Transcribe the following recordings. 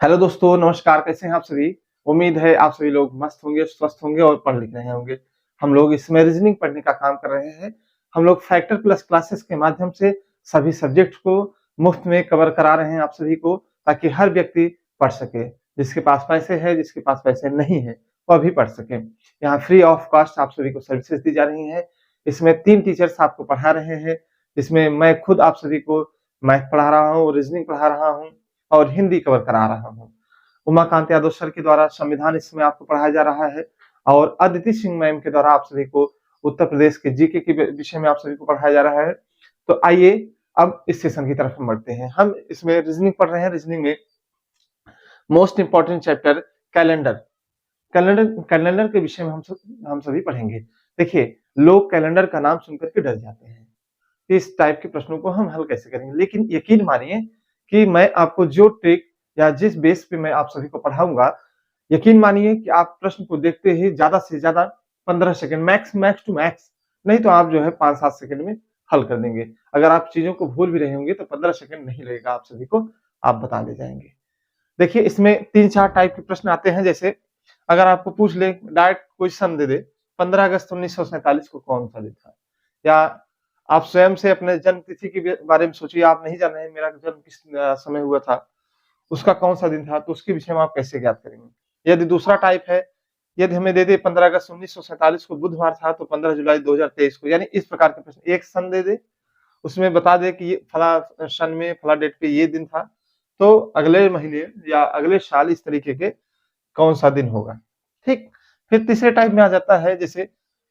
Hello दोस्तों, नमस्कार। कैसे हैं आप सभी? उम्मीद है आप सभी लोग मस्त होंगे, स्वस्थ होंगे और पढ़ लिख रहे होंगे। हम लोग इसमें रीजनिंग पढ़ने का काम कर रहे हैं। हम लोग फैक्टर प्लस क्लासेस के माध्यम से सभी सब्जेक्ट को मुफ्त में कवर करा रहे हैं आप सभी को, ताकि हर व्यक्ति पढ़ सके। जिसके पास पैसे है, जिसके पास पैसे नहीं है, वह भी पढ़ सके। यहाँ फ्री ऑफ कॉस्ट आप सभी को सर्विसेज दी जा रही है। इसमें 3 टीचर्स आपको पढ़ा रहे हैं। इसमें मैं खुद आप सभी को मैथ पढ़ा रहा हूँ, रीजनिंग पढ़ा रहा हूँ और हिंदी कवर करा रहा हूँ। उमाकांत यादव सर के द्वारा संविधान इसमें आपको पढ़ाया जा रहा है और अदिति सिंह मैम के द्वारा आप सभी को उत्तर प्रदेश के जीके के विषय में आप सभी को पढ़ाया जा रहा है। तो आइए अब इस सेशन की तरफ हम बढ़ते हैं। हम इसमें रीजनिंग पढ़ रहे हैं। रीजनिंग में most important chapter calendar calendar calendar के विषय में हम सभी पढ़ेंगे। देखिए, लोग कैलेंडर का नाम सुनकर के डर जाते हैं। इस टाइप के प्रश्नों को हम हल कैसे करेंगे, लेकिन यकीन मानिए कि मैं आपको जो ट्रिक या जिस बेस पे मैं आप सभी को पढ़ाऊंगा, यकीन मानिए कि आप प्रश्न को देखते ही ज्यादा से ज्यादा 15 सेकंड, मैक्स टू मैक्स, नहीं तो आप जो है 5-7 सेकंड में हल कर देंगे। अगर आप चीजों को भूल भी रहे होंगे तो 15 सेकंड नहीं लगेगा, आप सभी को आप बता ले जाएंगे। देखिए, इसमें 3-4 टाइप के प्रश्न आते हैं। जैसे अगर आपको पूछ ले, डायरेक्ट क्वेश्चन दे दे, 15 अगस्त 1947 को कौन सा दिन था, या आप स्वयं से अपने जन्म तिथि के बारे में सोचिए। आप नहीं जान रहे मेरा जन्म किस समय हुआ था, उसका कौन सा दिन था, तो उसके विषय में आप कैसे ज्ञात करेंगे। यदि दूसरा टाइप है, यदि हमें दे दे 15 अगस्त 1947 को बुधवार था तो 15 जुलाई 2023 को, यानी इस प्रकार के प्रश्न। एक सन दे दे, उसमें बता दे कि ये फला सन में फला डेट पे ये दिन था, तो अगले महीने या अगले साल इस तरीके के कौन सा दिन होगा। ठीक। फिर तीसरे टाइप में आ जाता है, जैसे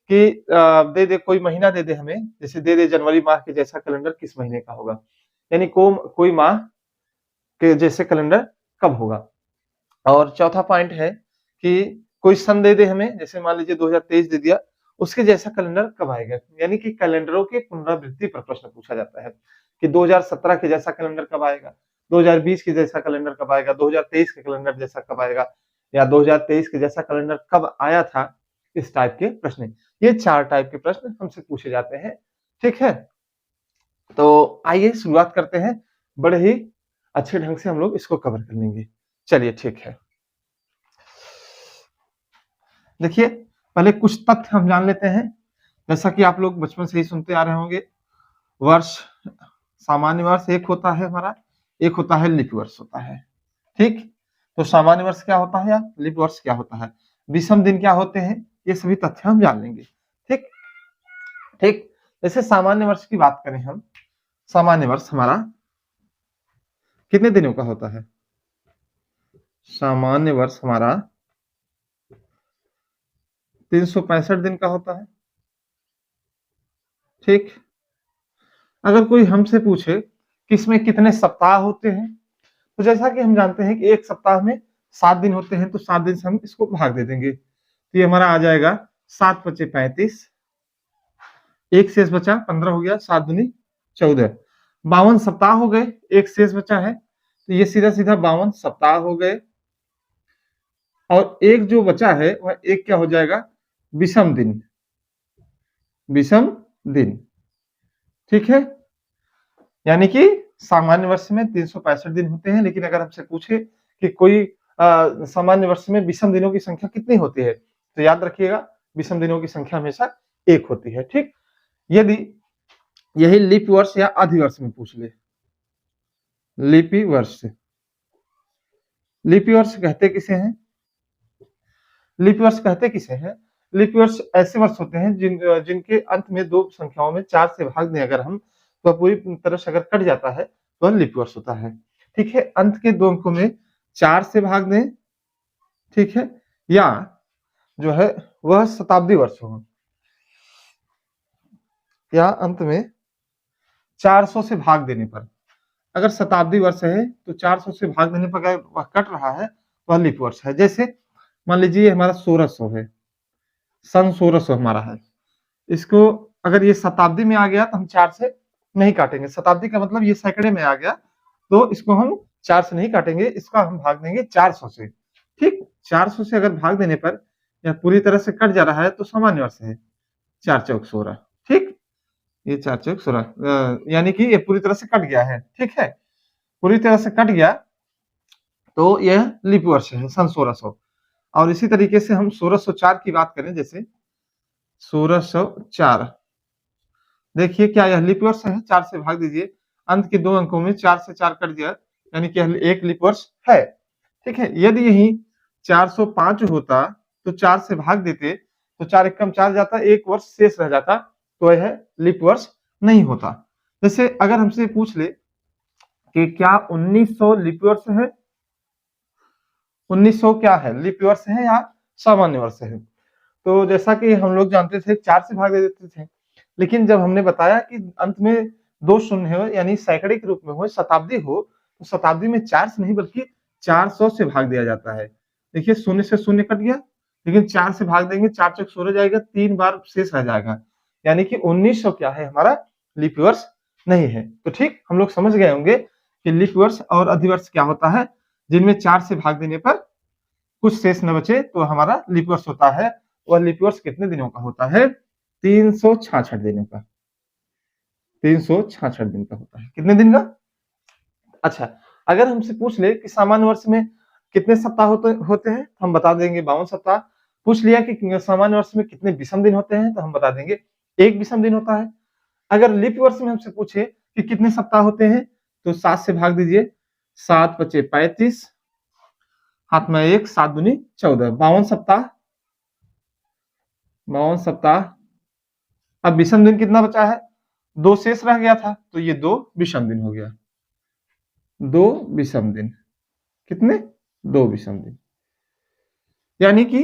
कि दे दे कोई महीना, दे दे हमें, जैसे दे दे जनवरी माह के जैसा कैलेंडर किस महीने का होगा, यानी कोई माह के जैसे कैलेंडर कब होगा। और चौथा पॉइंट है कि कोई सन दे दे हमें, जैसे मान लीजिए 2023 दे दिया, उसके जैसा कैलेंडर कब आएगा, यानी कि कैलेंडरों की पुनरावृत्ति पर प्रश्न पूछा जाता है कि 2017 के जैसा कैलेंडर कब आएगा, 2020 के जैसा कैलेंडर कब आएगा, 2023 के कैलेंडर जैसा कब आएगा, या 2023 के जैसा कैलेंडर कब आया था। इस टाइप के प्रश्न, ये 4 टाइप के प्रश्न हमसे पूछे जाते हैं। ठीक है, तो आइए शुरुआत करते हैं। बड़े ही अच्छे ढंग से हम लोग इसको कवर कर लेंगे। चलिए, ठीक है। देखिए, पहले कुछ तथ्य हम जान लेते हैं। जैसा कि आप लोग बचपन से ही सुनते आ रहे होंगे, वर्ष, सामान्य वर्ष एक होता है हमारा, एक होता है लीप वर्ष होता है। ठीक। तो सामान्य वर्ष क्या होता है या लीप वर्ष क्या होता है, विषम दिन क्या होते हैं, ये सभी तथ्य हम जान लेंगे। ठीक ठीक। जैसे सामान्य वर्ष की बात करें हम, सामान्य वर्ष हमारा कितने दिनों का होता है? सामान्य वर्ष हमारा 365 दिन का होता है। ठीक। अगर कोई हमसे पूछे कि इसमें कितने सप्ताह होते हैं, तो जैसा कि हम जानते हैं कि एक सप्ताह में 7 दिन होते हैं, तो 7 दिन से हम इसको भाग दे देंगे, तो ये हमारा आ जाएगा 7 × 5 = 35, एक शेष बचा 15 हो गया, 7 दूनी 14, 52 सप्ताह हो गए। एक शेष बचा है, तो ये सीधा सीधा 52 सप्ताह हो गए। और एक जो बचा है वह एक क्या हो जाएगा, विषम दिन, विषम दिन। ठीक है, यानी कि सामान्य वर्ष में 365 दिन होते हैं, लेकिन अगर हमसे पूछे कि कोई सामान्य वर्ष में विषम दिनों की संख्या कितनी होती है, तो याद रखिएगा विषम दिनों की संख्या हमेशा 1 होती है। ठीक। यदि यही लीप वर्ष या अधिवर्ष में पूछ ले, लिपि वर्ष, लिपि वर्ष कहते किसे हैं? लिपि वर्ष कहते किसे हैं? लिपि वर्ष ऐसे वर्ष होते हैं जिनके अंत में 2 संख्याओं में 4 से भाग दें अगर हम, तो पूरी तरह से अगर कट जाता है तो लिपि वर्ष होता है। ठीक है, अंत के 2 अंकों में 4 से भाग दें, ठीक है, या जो है वह शताब्दी वर्ष हो, या अंत में 400 से भाग देने पर, अगर शताब्दी वर्ष है तो 400 से भाग देने पर अगर वह कट रहा है तो वह लिपि वर्ष है। जैसे मान लीजिए हमारा 1600 है, सन 1600 हमारा है, इसको अगर ये शताब्दी में आ गया तो हम 4 से नहीं काटेंगे। शताब्दी का मतलब ये सैकड़े में आ गया, तो इसको हम 4 से नहीं काटेंगे, इसका हम भाग देंगे 400 से। ठीक, 400 से अगर भाग देने पर यह पूरी तरह से कट जा रहा है तो सामान्य वर्ष है, 4 चौक 16। ठीक, ये 4 चौक 16, यानी कि ये पूरी तरह से कट गया है। ठीक है, पूरी तरह से कट गया तो यह लीप वर्ष है सन 1600। और इसी तरीके से हम 1604 की बात करें, जैसे 1604, देखिए क्या यह लीप वर्ष है? 4 से भाग दीजिए, अंत के 2 अंकों में 4 से 4 कट दिया, यानी कि यह एक लीप वर्ष है। ठीक है, यदि यही 405 होता तो 4 से भाग देते तो 4 एकम 4 जाता, एक वर्ष शेष रह जाता, तो यह लीप वर्ष नहीं होता। जैसे अगर हमसे पूछ ले कि क्या 1900 लीप वर्ष है, 1900 क्या है, लीप वर्ष है या सामान्य वर्ष है? तो जैसा कि हम लोग जानते थे 4 से भाग दे देते थे, लेकिन जब हमने बताया कि अंत में 2 शून्य हो, यानी सैकड़े के रूप में हो, शताब्दी हो, तो शताब्दी में 4 से नहीं बल्कि 400 से भाग दिया जाता है। देखिए शून्य से शून्य कट गया, लेकिन 4 से भाग देंगे, 4 चौक 16 जाएगा, 3 बार शेष रह जाएगा, यानी कि 1900 क्या है, हमारा लीप वर्ष नहीं है। तो ठीक हम लोग समझ गए होंगे कि लीप वर्ष और अधिवर्ष क्या होता है, जिनमें 4 से भाग देने पर कुछ शेष न बचे तो हमारा लीप वर्ष होता है। वह लीप वर्ष कितने दिनों का होता है? 366 दिनों का, 366 दिन का होता है। कितने दिन का? अच्छा, अगर हमसे पूछ ले कि सामान्य वर्ष में कितने सप्ताह होते हैं, हम बता देंगे 52 सप्ताह। पूछ लिया कि सामान्य वर्ष में कितने विषम दिन होते हैं, तो हम बता देंगे 1 विषम दिन होता है। अगर लीप वर्ष में हमसे पूछे कि कितने सप्ताह होते हैं, तो 7 से भाग दीजिए, 7 पचे 35, हाथ में 1, 7 दूनी 14, 52 सप्ताह, 52 सप्ताह। अब विषम दिन कितना बचा है? 2 शेष रह गया था, तो ये 2 विषम दिन हो गया, 2 विषम दिन। कितने? 2 विषम दिन। यानी कि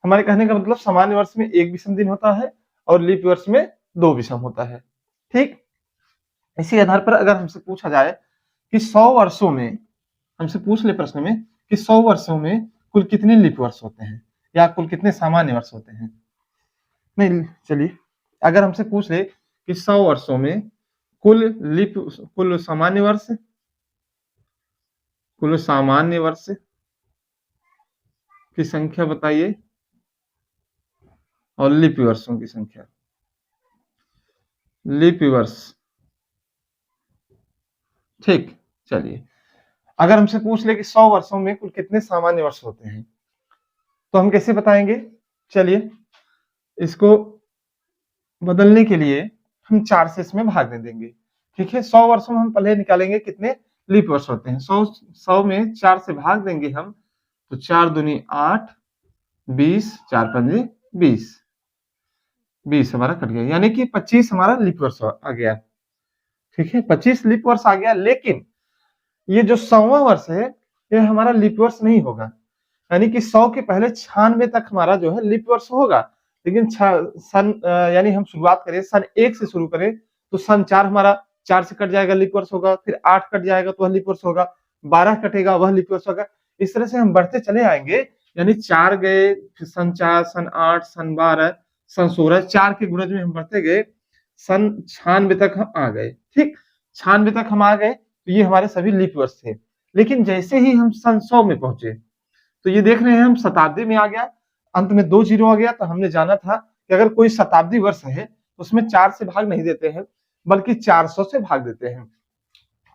हमारे कहने का मतलब सामान्य वर्ष में 1 विषम दिन होता है और लीप वर्ष में 2 विषम होता है। ठीक, इसी आधार पर अगर हमसे पूछा जाए कि 100 वर्षों में, हमसे पूछ ले प्रश्न में कि 100 वर्षों में कुल कितने लीप वर्ष होते हैं या कुल कितने सामान्य वर्ष होते हैं। नहीं, चलिए अगर हमसे पूछ ले कि 100 वर्षों में कुल सामान्य वर्ष की संख्या बताइए और लीप वर्षों की संख्या, लीप वर्ष। ठीक, चलिए अगर हमसे पूछ ले कि 100 वर्षों में कुल कितने सामान्य वर्ष होते हैं, तो हम कैसे बताएंगे? चलिए इसको बदलने के लिए हम 4 से इसमें भाग दे देंगे। ठीक है, 100 वर्षों में हम पहले निकालेंगे कितने लीप वर्ष होते हैं। 100 में 4 से भाग देंगे हम, तो 4 दूनी 8, 20, 4 पंजे 20, 20 हमारा कट गया, यानी कि 25 हमारा लीप वर्ष आ गया। ठीक है, 25 लीप वर्ष आ गया, लेकिन ये जो 100वां वर्ष है ये हमारा लीप वर्ष नहीं होगा, यानी कि 100 के पहले 96 तक हमारा जो है लीप वर्ष होगा। लेकिन सन यानी हम शुरुआत करें सन 1 से शुरू करें तो सन 4 हमारा 4 से कट जाएगा, लीप वर्ष होगा, फिर 8 कट जाएगा तो वह लीप वर्ष होगा, 12 कटेगा वह लीप वर्ष होगा। इस तरह से हम बढ़ते चले आएंगे, यानी 4 गए, फिर सन 4, सन 8, सन 12, सन 16, 4 के गुणज में हम बढ़ते गए, सन 96 तक हम आ गए। ठीक, 96 तक हम आ गए तो ये हमारे सभी लीप वर्ष थे। लेकिन जैसे ही हम सन 100 में पहुंचे तो ये देख रहे हैं हम शताब्दी में आ गया, अंत में 2 जीरो आ गया। तो हमने जाना था कि अगर कोई शताब्दी वर्ष है तो उसमें 4 से भाग नहीं देते हैं बल्कि 400 से भाग देते हैं।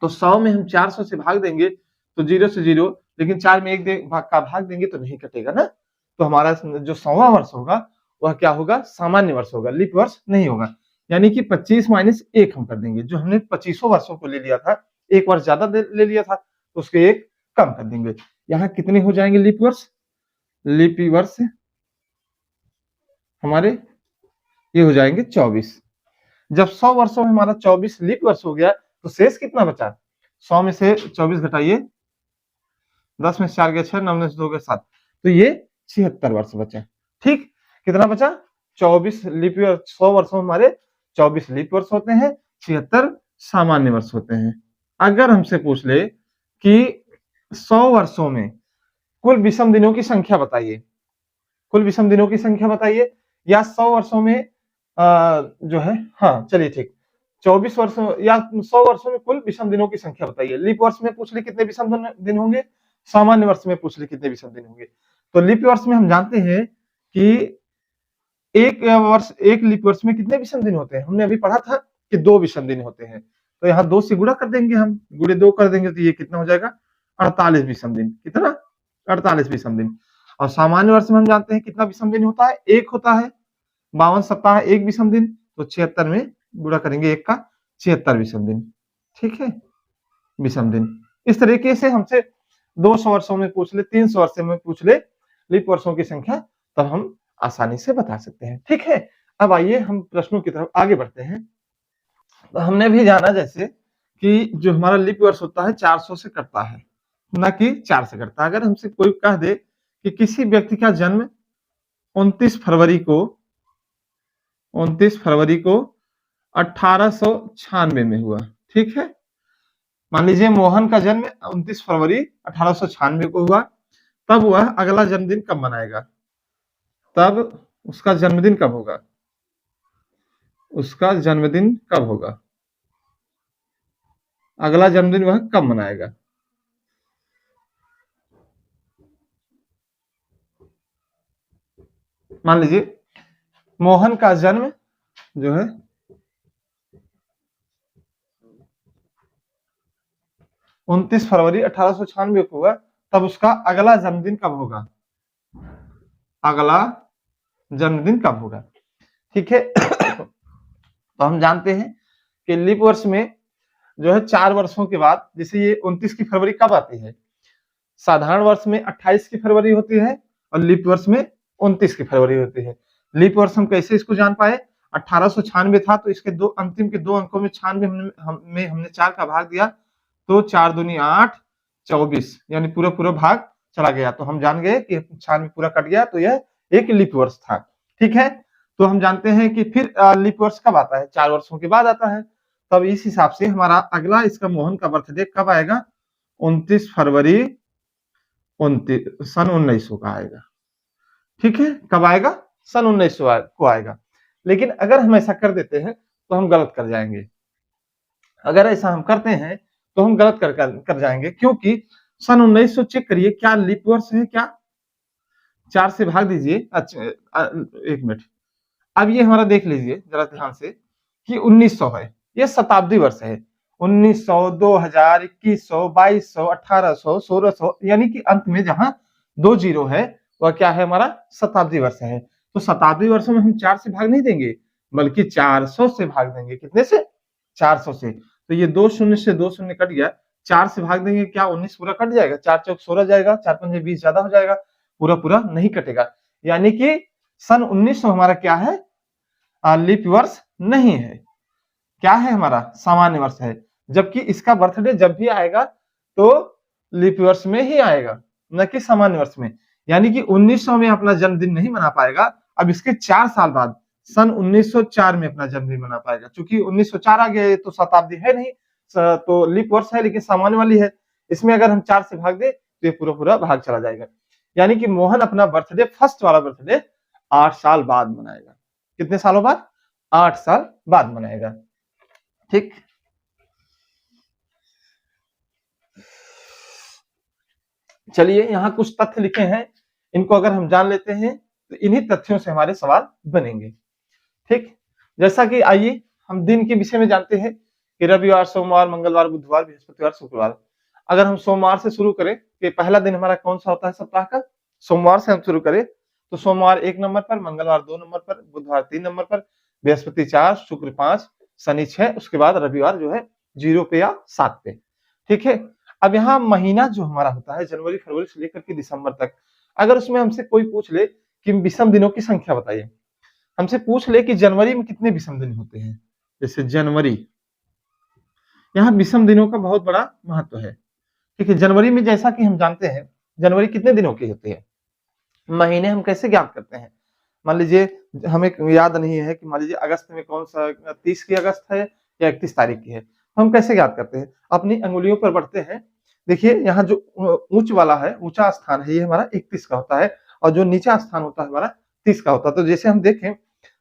तो 100 में हम 400 से भाग देंगे तो 0 से 0, लेकिन 4 में 1 का भाग देंगे तो नहीं कटेगा ना। तो हमारा जो 100वां वर्ष होगा वह क्या होगा? सामान्य वर्ष होगा, लीप वर्ष नहीं होगा। यानी कि 25 माइनस 1 हम कर देंगे, जो हमने 25 वर्षों को ले लिया था, 1 वर्ष ज्यादा ले लिया था तो उसके 1 कम कर देंगे। यहाँ कितने हो जाएंगे लीप वर्ष? लीप वर्ष हमारे ये हो जाएंगे 24। जब 100 वर्षों में हमारा 24 लीप वर्ष हो गया तो शेष कितना बचा? 100 में से 24 घटाइए, 10 में से 4 गया 6, 9 में से 2 गया 7, तो ये 76 वर्ष बचे। ठीक, कितना बचा? 24 लीप वर्ष। 100 वर्षों में हमारे 24 लीप वर्ष होते हैं, 76 सामान्य वर्ष होते हैं। अगर हमसे पूछ ले कि 100 वर्षों में कुल विषम दिनों की संख्या बताइए, कुल विषम दिनों की संख्या बताइए, या 100 वर्षों में जो है, हाँ चलिए ठीक, 24 वर्षों या 100 वर्षों में कुल विषम दिनों की संख्या बताइए। लीप वर्ष में पूछ ले कितने विषम दिन होंगे, सामान्य वर्ष में पूछ ले कितने विषम दिन होंगे। तो लीप वर्ष में हम जानते हैं कि एक लीप वर्ष में कितने विषम दिन होते हैं, हमने अभी पढ़ा था कि 2 विषम दिन होते हैं। तो यहाँ 2 से गुणा कर देंगे हम, गुणे 2 कर देंगे तो ये कितना हो जाएगा? 48 विषम दिन। कितना? 48 विषम दिन। और सामान्य वर्ष में हम जानते हैं कितना विषम दिन होता है? 1 होता है। 52 सप्ताह 1 विषम दिन, तो 76 में गुणा करेंगे 1 का, 76 विषम दिन। ठीक है, विषम दिन। इस तरीके से हमसे 200 वर्षों में पूछ ले, 300 वर्षों में पूछ ले लीप वर्षों की संख्या, तब हम आसानी से बता सकते हैं। ठीक है, अब आइए हम प्रश्नों की तरफ आगे बढ़ते हैं। तो हमने भी जाना जैसे कि जो हमारा लीप वर्ष होता है 400 से कटता है, ना कि 4 से कटता है। अगर हमसे कोई कह दे कि किसी व्यक्ति का जन्म 29 फरवरी को 1896 में हुआ। ठीक है, मान लीजिए मोहन का जन्म 29 फरवरी 1896 को हुआ, तब वह अगला जन्मदिन कब मनाएगा? तब उसका जन्मदिन कब होगा? उसका जन्मदिन कब होगा? अगला जन्मदिन वह कब मनाएगा? मान लीजिए मोहन का जन्म जो है 29 फरवरी 1896 को हुआ, तब उसका अगला जन्मदिन कब होगा? अगला जन्मदिन कब होगा? ठीक है। तो हम जानते हैं कि लीप वर्ष में जो है 4 वर्षों के बाद, जैसे ये 29 की फरवरी कब आती है? साधारण वर्ष में 28 की फरवरी होती है और लीप वर्ष में 29 की फरवरी होती है। लीप वर्ष हम कैसे इसको जान पाए? 1896 था तो इसके अंतिम के 2 अंकों में 96 हमने 4 का भाग दिया, तो 4 दूनी 8, 24 यानी पूरा पूरा भाग चला गया, तो हम जान गए कि 96 पूरा कट गया, तो यह एक लीप वर्ष था। ठीक है, तो हम जानते हैं कि फिर लीप वर्ष कब आता है? 4 वर्षों के बाद आता है। तब इस हिसाब से हमारा अगला इसका मोहन का बर्थडे कब आएगा? 29 फरवरी सन 1900 का आएगा। ठीक है, कब आएगा? सन 1900 को आएगा। लेकिन अगर हम ऐसा कर देते हैं तो हम गलत कर जाएंगे। अगर ऐसा हम करते हैं तो हम गलत कर जाएंगे, क्योंकि सन 1900 चेक करिए, क्या लीप वर्ष है क्या? 4 से भाग दीजिए। अच्छा, 1 मिनट, अब ये हमारा देख लीजिए जरा ध्यान से कि 1900 है, ये शताब्दी वर्ष है। 1900, 2000, 2100, 2200, 1800, 1600, यानी कि अंत में जहां 2 जीरो है वह क्या है? हमारा शताब्दी वर्ष है। तो शताब्दी वर्षों में हम 4 से भाग नहीं देंगे, बल्कि 400 से भाग देंगे। कितने से? 400 से। तो ये 2 शून्य से 2 शून्य कट गया, 4 से भाग देंगे, क्या 19 पूरा कट जाएगा? 4 चौक 16 जाएगा, 4 पंजे 20 ज्यादा हो जाएगा, पूरा पूरा नहीं कटेगा। यानी कि सन 1900 हमारा क्या है? लीप वर्ष नहीं है। क्या है? हमारा सामान्य वर्ष है। जबकि इसका बर्थडे जब भी आएगा तो लीप वर्ष में ही आएगा, न कि सामान्य वर्ष में। यानी कि 1900 में अपना जन्मदिन नहीं मना पाएगा, अब इसके 4 साल बाद सन 1904 में अपना जन्मदिन मना पाएगा। चूंकि 1904 आ गया, तो शताब्दी है नहीं, तो लीप वर्ष है लेकिन सामान्य वाली है। इसमें अगर हम 4 से भाग दे तो ये पूरा पूरा भाग चला जाएगा। यानी कि मोहन अपना बर्थडे, फर्स्ट वाला बर्थडे 8 साल बाद मनाएगा। कितने सालों बाद? 8 साल बाद मनाएगा। ठीक, चलिए यहाँ कुछ तथ्य लिखे हैं, इनको अगर हम जान लेते हैं तो इन्हीं तथ्यों से हमारे सवाल बनेंगे। ठीक, जैसा कि आइए हम दिन के विषय में जानते हैं कि रविवार, सोमवार, मंगलवार, बुधवार, बृहस्पतिवार, शुक्रवार। अगर हम सोमवार से शुरू करें कि पहला दिन हमारा कौन सा होता है सप्ताह का? सोमवार से हम शुरू करें तो सोमवार 1 नंबर पर, मंगलवार 2 नंबर पर, बुधवार 3 नंबर पर, बृहस्पति 4, शुक्र 5, शनि 6, उसके बाद रविवार जो है 0 पे या 7 पे। ठीक है, अब यहाँ महीना जो हमारा होता है जनवरी फरवरी से लेकर के दिसंबर तक, अगर उसमें हमसे कोई पूछ ले कि विषम दिनों की संख्या बताइए, हमसे पूछ ले कि जनवरी में कितने विषम दिन होते हैं, जैसे जनवरी, यहाँ विषम दिनों का बहुत बड़ा महत्व है। ठीक है, जनवरी में जैसा कि हम जानते हैं जनवरी कितने दिनों की होती है? महीने हम कैसे ज्ञात करते हैं? मान लीजिए हमें याद नहीं है कि मान लीजिए अगस्त में कौन सा 30 की अगस्त है या 31 तारीख की है, तो हम कैसे ज्ञात करते हैं? अपनी अंगुलियों पर बढ़ते हैं। देखिए यहाँ जो ऊंच वाला है, ऊंचा स्थान है, ये हमारा 31 का होता है, और जो नीचा स्थान होता है हमारा 30 का होता है। तो जैसे हम देखें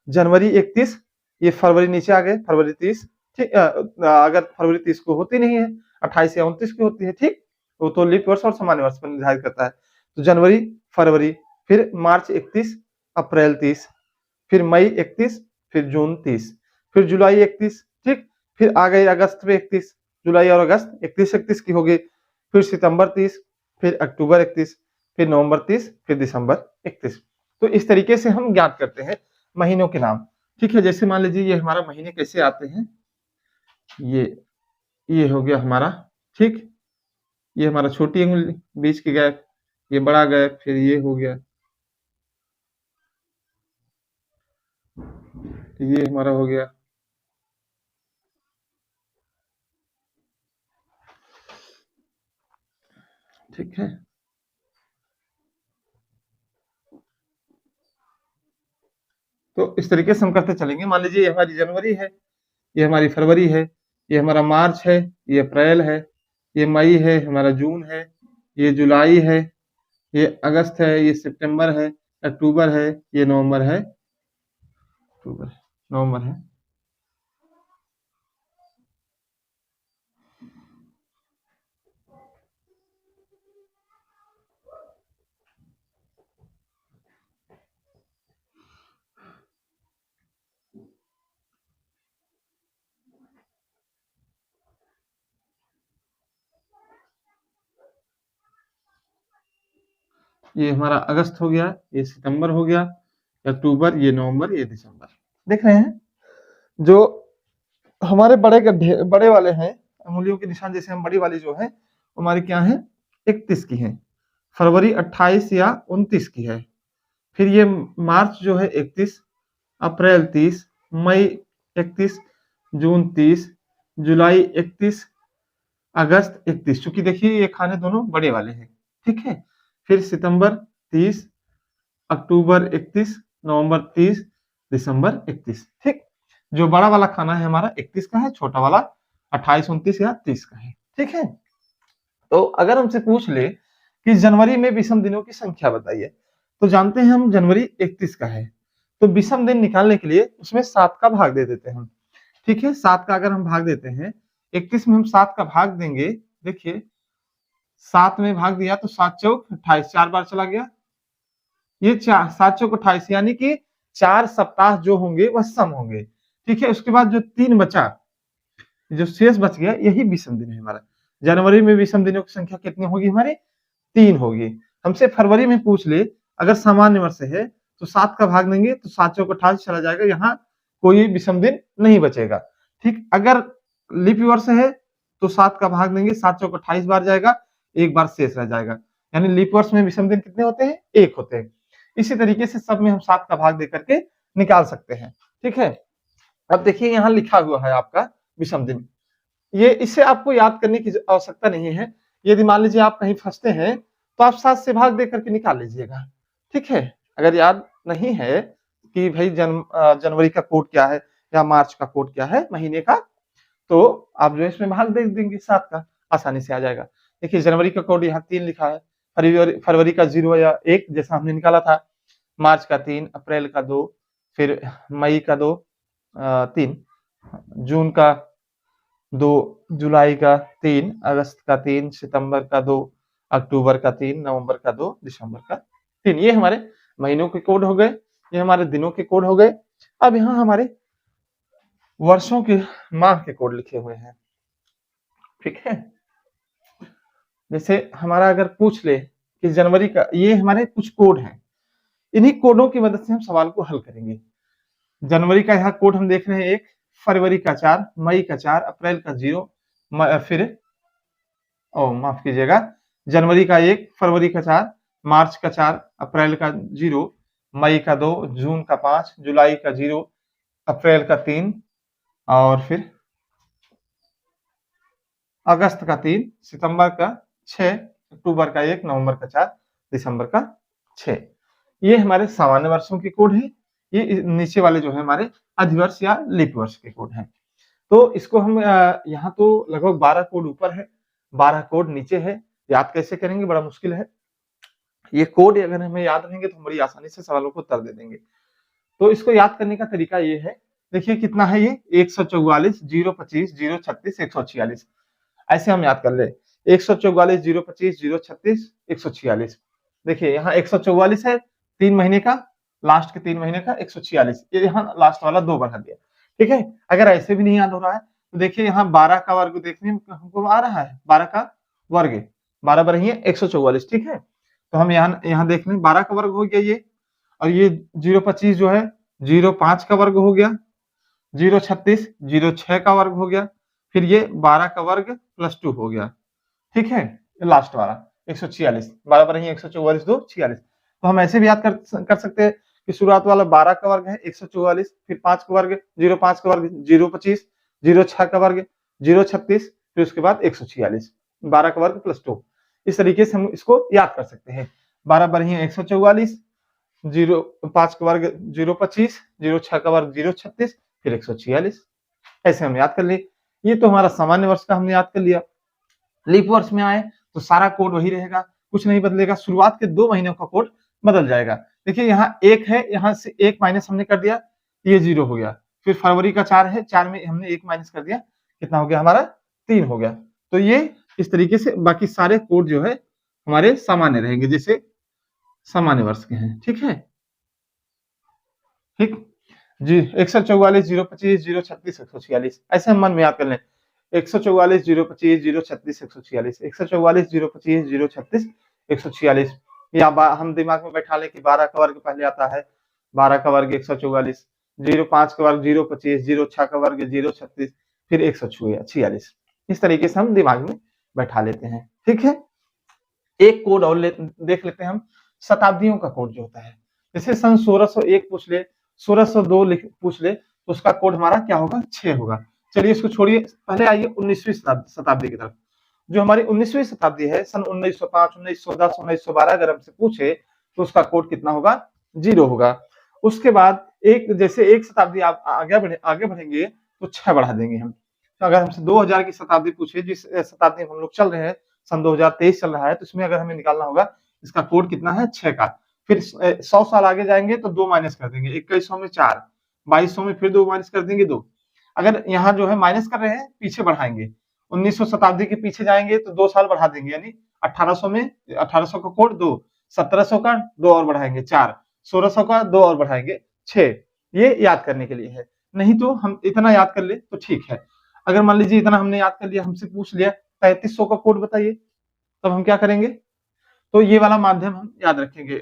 जनवरी 31, ये फरवरी नीचे आ गए, फरवरी 30। ठीक, अगर फरवरी 30 को होती नहीं है, 28 या 29 की होती है, ठीक, तो लीप वर्ष और सामान्य वर्ष पर निर्धारित करता है। तो जनवरी, फरवरी, फिर मार्च 31, अप्रैल 30, फिर मई 31, फिर जून 30, फिर जुलाई 31, ठीक, फिर आ गई अगस्त में 31, जुलाई और अगस्त 31 की हो गई, फिर सितंबर 30, फिर अक्टूबर 31, फिर नवंबर 30, फिर दिसंबर 31। तो इस तरीके से हम ज्ञात करते हैं महीनों के नाम। ठीक है, जैसे मान लीजिए ये हमारा महीने कैसे आते हैं, ये ये हो गया हमारा, ठीक, ये हमारा छोटी उंगली, बीच की गैप, ये बड़ा गैप, फिर ये हो गया, ये हमारा हो गया, ठीक है। तो इस तरीके से हम करते चलेंगे। मान लीजिए ये हमारी जनवरी है, ये हमारी फरवरी है, ये हमारा मार्च है, ये अप्रैल है, ये मई है, हमारा जून है, ये जुलाई है, ये अगस्त है, ये सितंबर है, अक्टूबर है, ये नवंबर है, अक्टूबर नवंबर है। ये हमारा अगस्त हो गया, ये सितंबर हो गया, अक्टूबर, ये नवंबर, ये दिसंबर। देख रहे हैं जो हमारे बड़े गड्ढे बड़े वाले हैं, अंगुलियों के निशान जैसे हम बड़ी वाली जो है हमारी क्या है, 31 की है, फरवरी 28 या 29 की है, फिर ये मार्च जो है 31, अप्रैल 30, मई 31, जून 30, जुलाई 31, अगस्त 31। चूंकि देखिए ये खाने दोनों बड़े वाले हैं, ठीक है। फिर सितंबर 30, अक्टूबर 31, नवंबर 30, दिसंबर 31, ठीक। जो बड़ा वाला खाना है हमारा 31 का है, छोटा वाला 28, 29 या 30 का है, ठीक है। तो अगर हमसे पूछ ले कि जनवरी में विषम दिनों की संख्या बताइए, तो जानते हैं हम जनवरी 31 का है, तो विषम दिन निकालने के लिए उसमें 7 का भाग दे देते हैं हम, ठीक है। 7 का अगर हम भाग देते हैं, 31 में हम 7 का भाग देंगे, देखिए 7 में भाग दिया तो 7 चौक 28, 4 बार चला गया, ये 7 चौक 28, यानी कि 4 सप्ताह जो होंगे वह सम होंगे, ठीक है। उसके बाद जो 3 बचा, जो शेष बच गया, यही विषम दिन है हमारा। जनवरी में विषम दिनों की संख्या कितनी होगी हमारी, 3 होगी। हमसे फरवरी में पूछ ले, अगर सामान्य वर्ष है तो 7 का भाग देंगे तो 7 चौक 28 चला जाएगा, यहाँ कोई विषम दिन नहीं बचेगा, ठीक। अगर लीप वर्ष है तो 7 का भाग देंगे, 7 चौक 28 बार जाएगा, एक बार शेष रह जाएगा, यानी लीप वर्ष में विषम दिन कितने होते हैं, 1 होते हैं। इसी तरीके से सब में हम 7 का भाग दे करके निकाल सकते हैं, ठीक है। अब देखिए यहाँ लिखा हुआ है आपका विषम दिन, ये इसे आपको याद करने की आवश्यकता नहीं है। यदि मान लीजिए आप कहीं फंसते हैं तो आप 7 से भाग दे करके निकाल लीजिएगा, ठीक है। अगर याद नहीं है कि भाई जनवरी का कोड क्या है या मार्च का कोड क्या है महीने का, तो आप जो इसमें भाग दे देंगे 7 का, आसानी से आ जाएगा। देखिए जनवरी का कोड यहाँ 3 लिखा है, फरवरी का 0 या 1 जैसा हमने निकाला था, मार्च का 3, अप्रैल का 2, फिर मई का 2, 3, जून का 2, जुलाई का 3, अगस्त का 3, सितंबर का 2, अक्टूबर का 3, नवंबर का 2, दिसंबर का 3। ये हमारे महीनों के कोड हो गए, ये हमारे दिनों के कोड हो गए। अब यहाँ हमारे वर्षों के माह के कोड लिखे हुए हैं, ठीक है। जैसे हमारा अगर पूछ ले कि जनवरी का, ये हमारे कुछ कोड हैं, इन्हीं कोडों की मदद से हम सवाल को हल करेंगे। जनवरी का यहाँ कोड हम देख रहे हैं 1, फरवरी का 4, मई का 4, अप्रैल का 0, फिर माफ कीजिएगा, जनवरी का 1, फरवरी का 4, मार्च का 4, अप्रैल का 0, मई का 2, जून का 5, जुलाई का 0, अप्रैल का 3, और फिर अगस्त का 3, सितंबर का 6, अक्टूबर का 1, नवंबर का 4, दिसंबर का 6। ये हमारे सामान्य वर्षों के कोड है। ये नीचे वाले जो है हमारे अधिवर्ष या लीप वर्ष के कोड हैं। तो इसको हम यहाँ तो लगभग 12 कोड ऊपर है, 12 कोड नीचे है, याद कैसे करेंगे, बड़ा मुश्किल है। ये कोड अगर हमें याद रहेंगे तो हम बड़ी आसानी से सवालों को उत्तर दे देंगे। तो इसको याद करने का तरीका ये है, देखिए कितना है ये, 144, 025, 036, 146, ऐसे हम याद कर ले, 144, 025, 036, 146। देखिए यहाँ 144 है 3 महीने का, लास्ट के 3 महीने का 146, ये यहाँ लास्ट वाला 2 बढ़ा दिया, ठीक है। अगर ऐसे भी नहीं याद हो रहा है तो देखिए यहाँ 12 का वर्ग देखने में हमको आ रहा है, 12 का वर्ग 12 बरही 144, ठीक है। तो हम यहाँ देख लें 12 का वर्ग हो गया ये, और ये 025 जो है 0.5 का वर्ग हो गया, 0.36 0.6 का वर्ग हो गया, फिर ये 12 का वर्ग प्लस 2 हो गया, ठीक है। लास्ट वाला 146, 12 बरही 144 2 46। तो हम ऐसे भी याद कर सकते हैं कि शुरुआत वाला 12 का वर्ग है 144, फिर 5 का वर्ग 0.5 का वर्ग 0.25, 0.6 का वर्ग 0.36, फिर उसके बाद 146, 12 का वर्ग प्लस 2। इस तरीके से हम इसको याद कर सकते हैं। 12 बरही 144, 0.5 का वर्ग 0.25, 0.6 का वर्ग 0.36, फिर 146। ऐसे हम याद कर लिए। ये तो हमारा सामान्य वर्ष का हमने याद कर लिया। लीप वर्ष में आए तो सारा कोड वही रहेगा, कुछ नहीं बदलेगा, शुरुआत के 2 महीनों का कोड बदल जाएगा। देखिए यहाँ 1 है, यहाँ से 1 माइनस हमने कर दिया, ये 0 हो गया। फिर फरवरी का 4 है, 4 में हमने 1 माइनस कर दिया, कितना हो गया हमारा 3 हो गया। तो ये इस तरीके से बाकी सारे कोड जो है हमारे सामान्य रहेंगे, जैसे सामान्य वर्ष के हैं, ठीक है। ठीक जी, 144 025 036 146, ऐसे हम मन में याद कर लें। 144 025 036 146, 144 025 036 146, या हम दिमाग में बैठा लें कि 12 का वर्ग पहले आता है, 12 का वर्ग 144, 0.5 का वर्ग 0.25, 0.6 का वर्ग 0.36, फिर 146। इस तरीके से हम दिमाग में बैठा लेते हैं, ठीक है। एक कोड और देख लेते हैं हम, शताब्दियों का कोड जो होता है। जैसे सन 1601 पूछ ले, 1602 पूछ ले, तो उसका कोड हमारा क्या होगा, 6 होगा। चलिए इसको छोड़िए, पहले आइए 19वीं शताब्दी की तरफ। जो हमारी 19वीं शताब्दी है, सन 1905 1910 1912 अगर हमसे पूछे तो उसका कोड कितना होगा, 0 होगा। उसके बाद जैसे एक शताब्दी आप आगे बढ़ेंगे तो 6 बढ़ा देंगे हम। तो अगर हमसे 2000 की शताब्दी पूछे, जिस शताब्दी में हम लोग चल रहे हैं, सन 2023 चल रहा है, तो इसमें अगर हमें निकालना होगा इसका कोड कितना है, 6 का। फिर 100 साल आगे जाएंगे तो 2 माइनस कर देंगे, 2100 में 4, 2200 में फिर 2 माइनस कर देंगे 2। अगर यहाँ जो है माइनस कर रहे हैं, पीछे बढ़ाएंगे, 1900 शताब्दी के पीछे जाएंगे तो 2 साल बढ़ा देंगे, यानी 1800 में 1800 का कोड 2, 1700 का 2 और बढ़ाएंगे 4, 1600 का 2 और बढ़ाएंगे 6। ये याद करने के लिए है, नहीं तो हम इतना याद कर ले तो ठीक है। अगर मान लीजिए इतना हमने याद कर लिया, हमसे पूछ लिया 3300 का कोड बताइए, तब हम क्या करेंगे। तो ये वाला माध्यम हम याद रखेंगे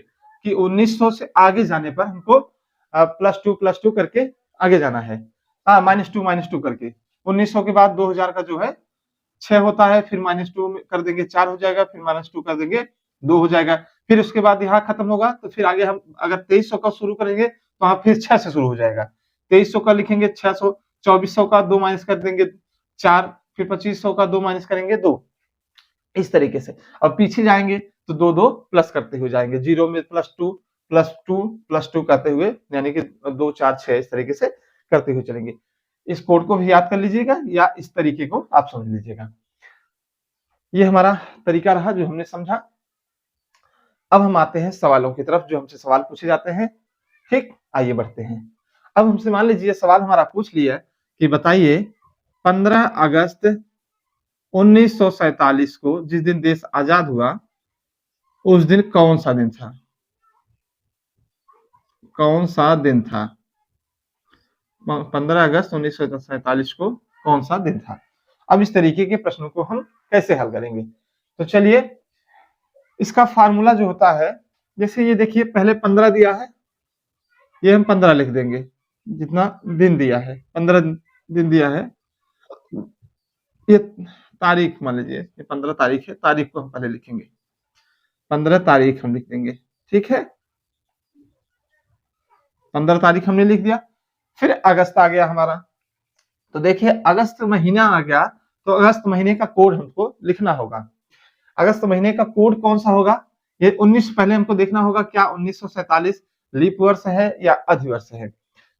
कि 1900 से आगे जाने पर हमको प्लस टू करके आगे जाना है, -2 करके। 1900 के बाद 2000 का जो है 6 होता है, फिर -2 कर देंगे 4 हो जाएगा, फिर -2 कर देंगे 2 हो जाएगा। फिर उसके बाद यहाँ खत्म होगा, तो फिर आगे हम अगर 2300 का शुरू करेंगे तो वहां फिर 6 से शुरू हो जाएगा। 2300 का लिखेंगे 600, 2400 का 2 माइनस कर देंगे 4, फिर 2500 का 2 माइनस करेंगे 2। इस तरीके से अब पीछे जाएंगे तो 2 प्लस करते हुए जाएंगे, 0 में +2 करते हुए, यानी कि 2 4 6 इस तरीके से करते हुए चलेंगे। इस कोड को भी याद कर लीजिएगा या इस तरीके को आप समझ लीजिएगा। ये हमारा तरीका रहा जो हमने समझा। अब हम आते हैं सवालों की तरफ, जो हमसे सवाल पूछे जाते हैं। ठीक, आइए बढ़ते हैं। अब हमसे मान लीजिए सवाल हमारा पूछ लिया कि बताइए 15 अगस्त 1947 को जिस दिन देश आजाद हुआ, उस दिन कौन सा दिन था, कौन सा दिन था। 15 अगस्त 1947 को कौन सा दिन था। अब इस तरीके के प्रश्नों को हम कैसे हल करेंगे, तो चलिए इसका फार्मूला जो होता है, जैसे ये देखिए पहले 15 दिया है, ये हम 15 लिख देंगे, जितना दिन दिया है 15 दिन दिया है। ये तारीख मान लीजिए, ये 15 तारीख है, तारीख को हम पहले लिखेंगे, 15 तारीख हम लिख देंगे, ठीक है। 15 तारीख हमने लिख दिया। फिर अगस्त आ गया हमारा, तो देखिए अगस्त महीना आ गया, तो अगस्त महीने का कोड हमको लिखना होगा। अगस्त महीने का कोड कौन सा होगा, ये 19 पहले हमको देखना होगा, क्या 1947 लीप वर्ष है या अधिवर्ष है।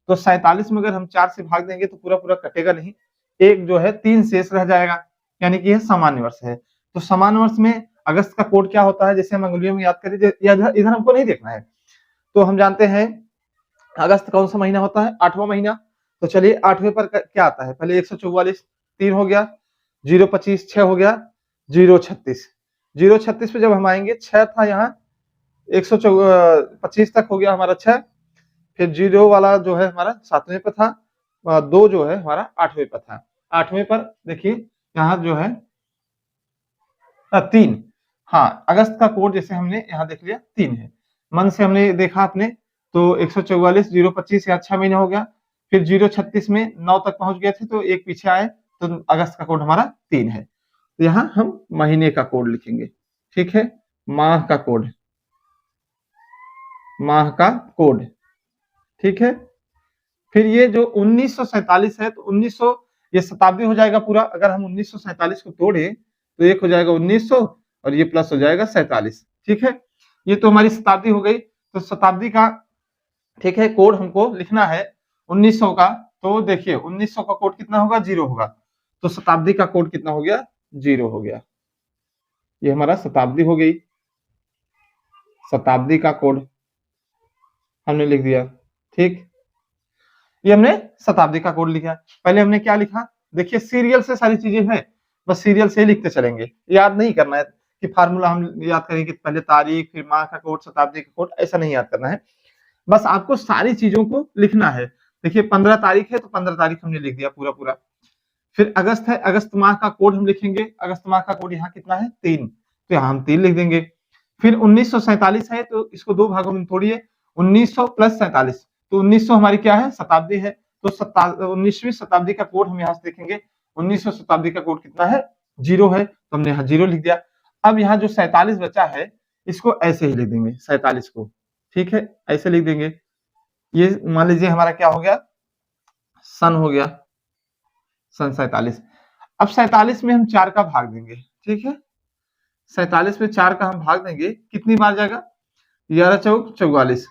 तो 47 में अगर हम 4 से भाग देंगे तो पूरा पूरा कटेगा नहीं, एक जो है 3 शेष रह जाएगा, यानी कि यह सामान्य वर्ष है। तो सामान्य वर्ष में अगस्त का कोड क्या होता है, जैसे हम अंगुलियों में याद करें, इधर हमको नहीं देखना है। तो हम जानते हैं अगस्त कौन सा महीना होता है, 8वां महीना। तो चलिए 8वें पर क्या आता है, पहले 144 3 हो गया, 025 6 हो गया, 036 पे जब हम आएंगे 6 था यहाँ, 125 तक हो गया हमारा 6, फिर 0 वाला जो है हमारा 7वें पे था, 2 जो है हमारा 8वें पे था। 8वें पर देखिए यहाँ जो है 3, हाँ, अगस्त का कोड जैसे हमने यहाँ देख लिया 3 है। मन से हमने देखा अपने तो 144 025 यहाँ 6 महीने हो गया, फिर 036 में 9 तक पहुंच गए थे तो एक पीछे आए तो अगस्त का कोड हमारा 3 है। तो यहाँ हम महीने का कोड लिखेंगे, ठीक है। माह का कोड, माह का कोड, ठीक है। फिर ये जो 1947 है तो 1900 ये शताब्दी हो जाएगा पूरा। अगर हम 1947 को तोड़े तो एक हो जाएगा 1900 और ये प्लस हो जाएगा 47, ठीक है। ये तो हमारी शताब्दी हो गई। तो शताब्दी का, ठीक है, कोड हमको लिखना है 1900 का। तो देखिए 1900 का कोड कितना होगा, 0 होगा। तो शताब्दी का कोड कितना हो गया, 0 हो गया। ये हमारा शताब्दी हो गई। शताब्दी का कोड हमने लिख दिया, ठीक। ये हमने शताब्दी का कोड लिखा। पहले हमने क्या लिखा, देखिए सीरियल से सारी चीजें हैं, बस सीरियल से ही लिखते चलेंगे, याद नहीं करना है कि फार्मूला हम याद करेंगे पहले तारीख फिर माह का कोड शताब्दी का कोड, ऐसा नहीं याद करना है। बस आपको सारी चीजों को लिखना है। देखिए 15 तारीख है तो 15 तारीख हमने लिख दिया पूरा पूरा। फिर अगस्त है, अगस्त माह का कोड हम लिखेंगे। अगस्त माह का कोड यहाँ कितना है, 3, तो यहाँ हम 3 लिख देंगे। फिर 1947 है तो इसको 2 भागों में तोड़िए, 1900 प्लस 47, तो 1900 हमारी क्या है, शताब्दी है। तो 19वीं शताब्दी का कोड हम यहाँ से देखेंगे, 1900 शताब्दी का कोड कितना है, 0 है, तो हमने यहाँ 0 लिख दिया। अब यहाँ जो 47 बचा है इसको ऐसे ही लिख देंगे 47 को, ठीक है, ऐसे लिख देंगे। ये मान लीजिए हमारा क्या हो गया, सन हो गया, सन 47। अब 47 में हम 4 का भाग देंगे, ठीक है। 47 में 4 का हम भाग देंगे, कितनी बार जाएगा, 11 चौक 44,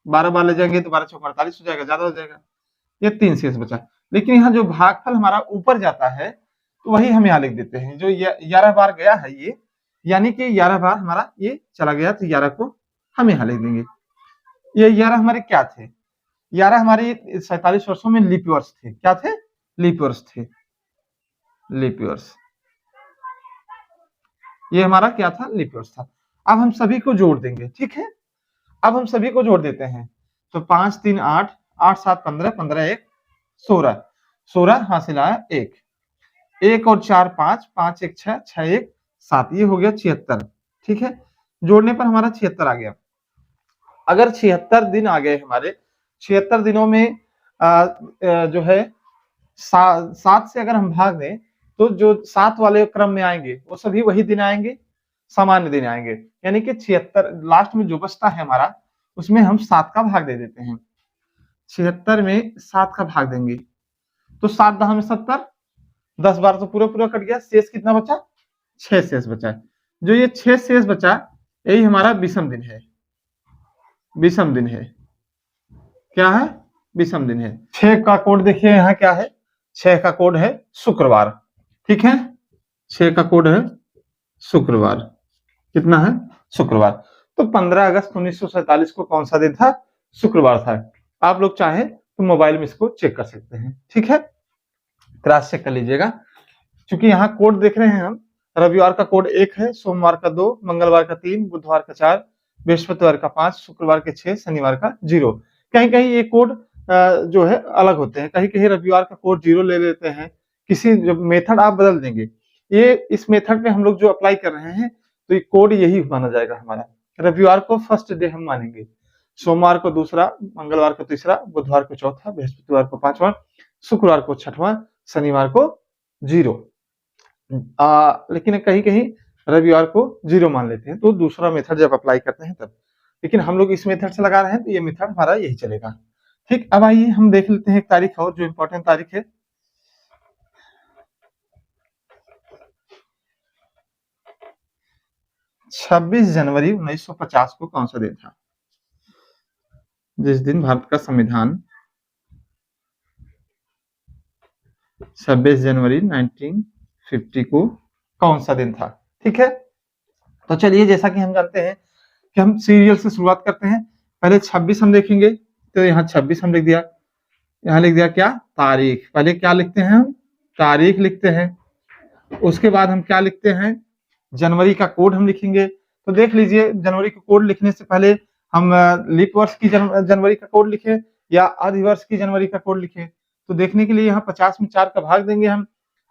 12 बार ले जाएंगे तो 12 चौक 48 हो जाएगा, ज्यादा हो जाएगा। ये 3 शेष बचा। लेकिन यहाँ जो भागफल हमारा ऊपर जाता है तो वही हम यहाँ लिख देते हैं। जो 11 बार गया है ये, यानी कि 11 बार हमारा ये चला गया, तो 11 को हम यहाँ लिख देंगे। ये 11 हमारे क्या थे, 11 हमारे 47 वर्षों में लीप वर्ष थे। क्या थे, लीप वर्ष थे, लीप वर्ष। ये हमारा क्या था, लीप वर्ष था। अब हम सभी को जोड़ देंगे, ठीक है। अब हम सभी को जोड़ देते हैं, तो 5 3 8, 8 7 15, 15 1 16, 16 हासिल आया 1, 1 और 4 5, 5 1 6, 6 1 7, ये हो गया 76, ठीक है। जोड़ने पर हमारा 76 आ गया। अगर 76 दिन आ गए हमारे, 76 दिनों में जो है 7 से अगर हम भाग दें तो जो 7 वाले क्रम में आएंगे वो सभी वही दिन आएंगे, सामान्य दिन आएंगे। यानी कि 76 लास्ट में जो बचता है हमारा, उसमें हम 7 का भाग दे देते हैं। 76 में 7 का भाग देंगे तो 7 10 में 70, 10 बार तो पूरा पूरा कट गया, शेष कितना बचा, 6 शेष बचा। जो ये 6 शेष बचा यही हमारा विषम दिन है, विषम दिन है। क्या है, विषम दिन है। 6 का कोड देखिए यहाँ क्या है, 6 का कोड है शुक्रवार, ठीक है। 6 का कोड है शुक्रवार, कितना है, शुक्रवार। तो 15 अगस्त 1947 को कौन सा दिन था, शुक्रवार था। आप लोग चाहे तो मोबाइल में इसको चेक कर सकते हैं, ठीक है, क्रॉस चेक कर लीजिएगा। क्योंकि यहाँ कोड देख रहे हैं हम, रविवार का कोड 1 है, सोमवार का 2, मंगलवार का 3, बुधवार का 4, बृहस्पतिवार का 5, शुक्रवार के 6, शनिवार का 0। कहीं कहीं ये कोड जो है अलग होते हैं, कहीं कहीं रविवार का कोड 0 ले लेते हैं। किसी जब मेथड आप बदल देंगे, ये इस मेथड में हम लोग जो अप्लाई कर रहे हैं तो ये कोड यही माना जाएगा हमारा। रविवार को फर्स्ट डे हम मानेंगे, सोमवार को दूसरा, मंगलवार को तीसरा, बुधवार को चौथा, बृहस्पतिवार को 5वां, शुक्रवार को 6वां, शनिवार को 0। लेकिन कहीं कहीं रविवार को 0 मान लेते हैं, तो दूसरा मेथड जब अप्लाई करते हैं तब। लेकिन हम लोग इस मेथड से लगा रहे हैं तो ये मेथड हमारा यही चलेगा, ठीक। अब आइए हम देख लेते हैं एक तारीख और जो इंपॉर्टेंट तारीख है। 26 जनवरी 1950 को कौन सा दिन था, जिस दिन भारत का संविधान 26 जनवरी 1950 को कौन सा दिन था, ठीक है। तो चलिए, जैसा कि हम जानते हैं कि हम सीरियल से शुरुआत करते हैं। पहले 26 हम देखेंगे, तो यहाँ 26 हम लिख दिया, यहाँ लिख दिया क्या, तारीख। पहले क्या लिखते हैं हम, तारीख लिखते हैं। उसके बाद हम क्या लिखते हैं, जनवरी का कोड हम लिखेंगे। तो देख लीजिए, जनवरी का कोड लिखने से पहले हम लीप वर्ष की जनवरी का कोड लिखे या अधिवर्ष की जनवरी का कोड लिखे। तो देखने के लिए यहाँ 50 में 4 का भाग देंगे हम।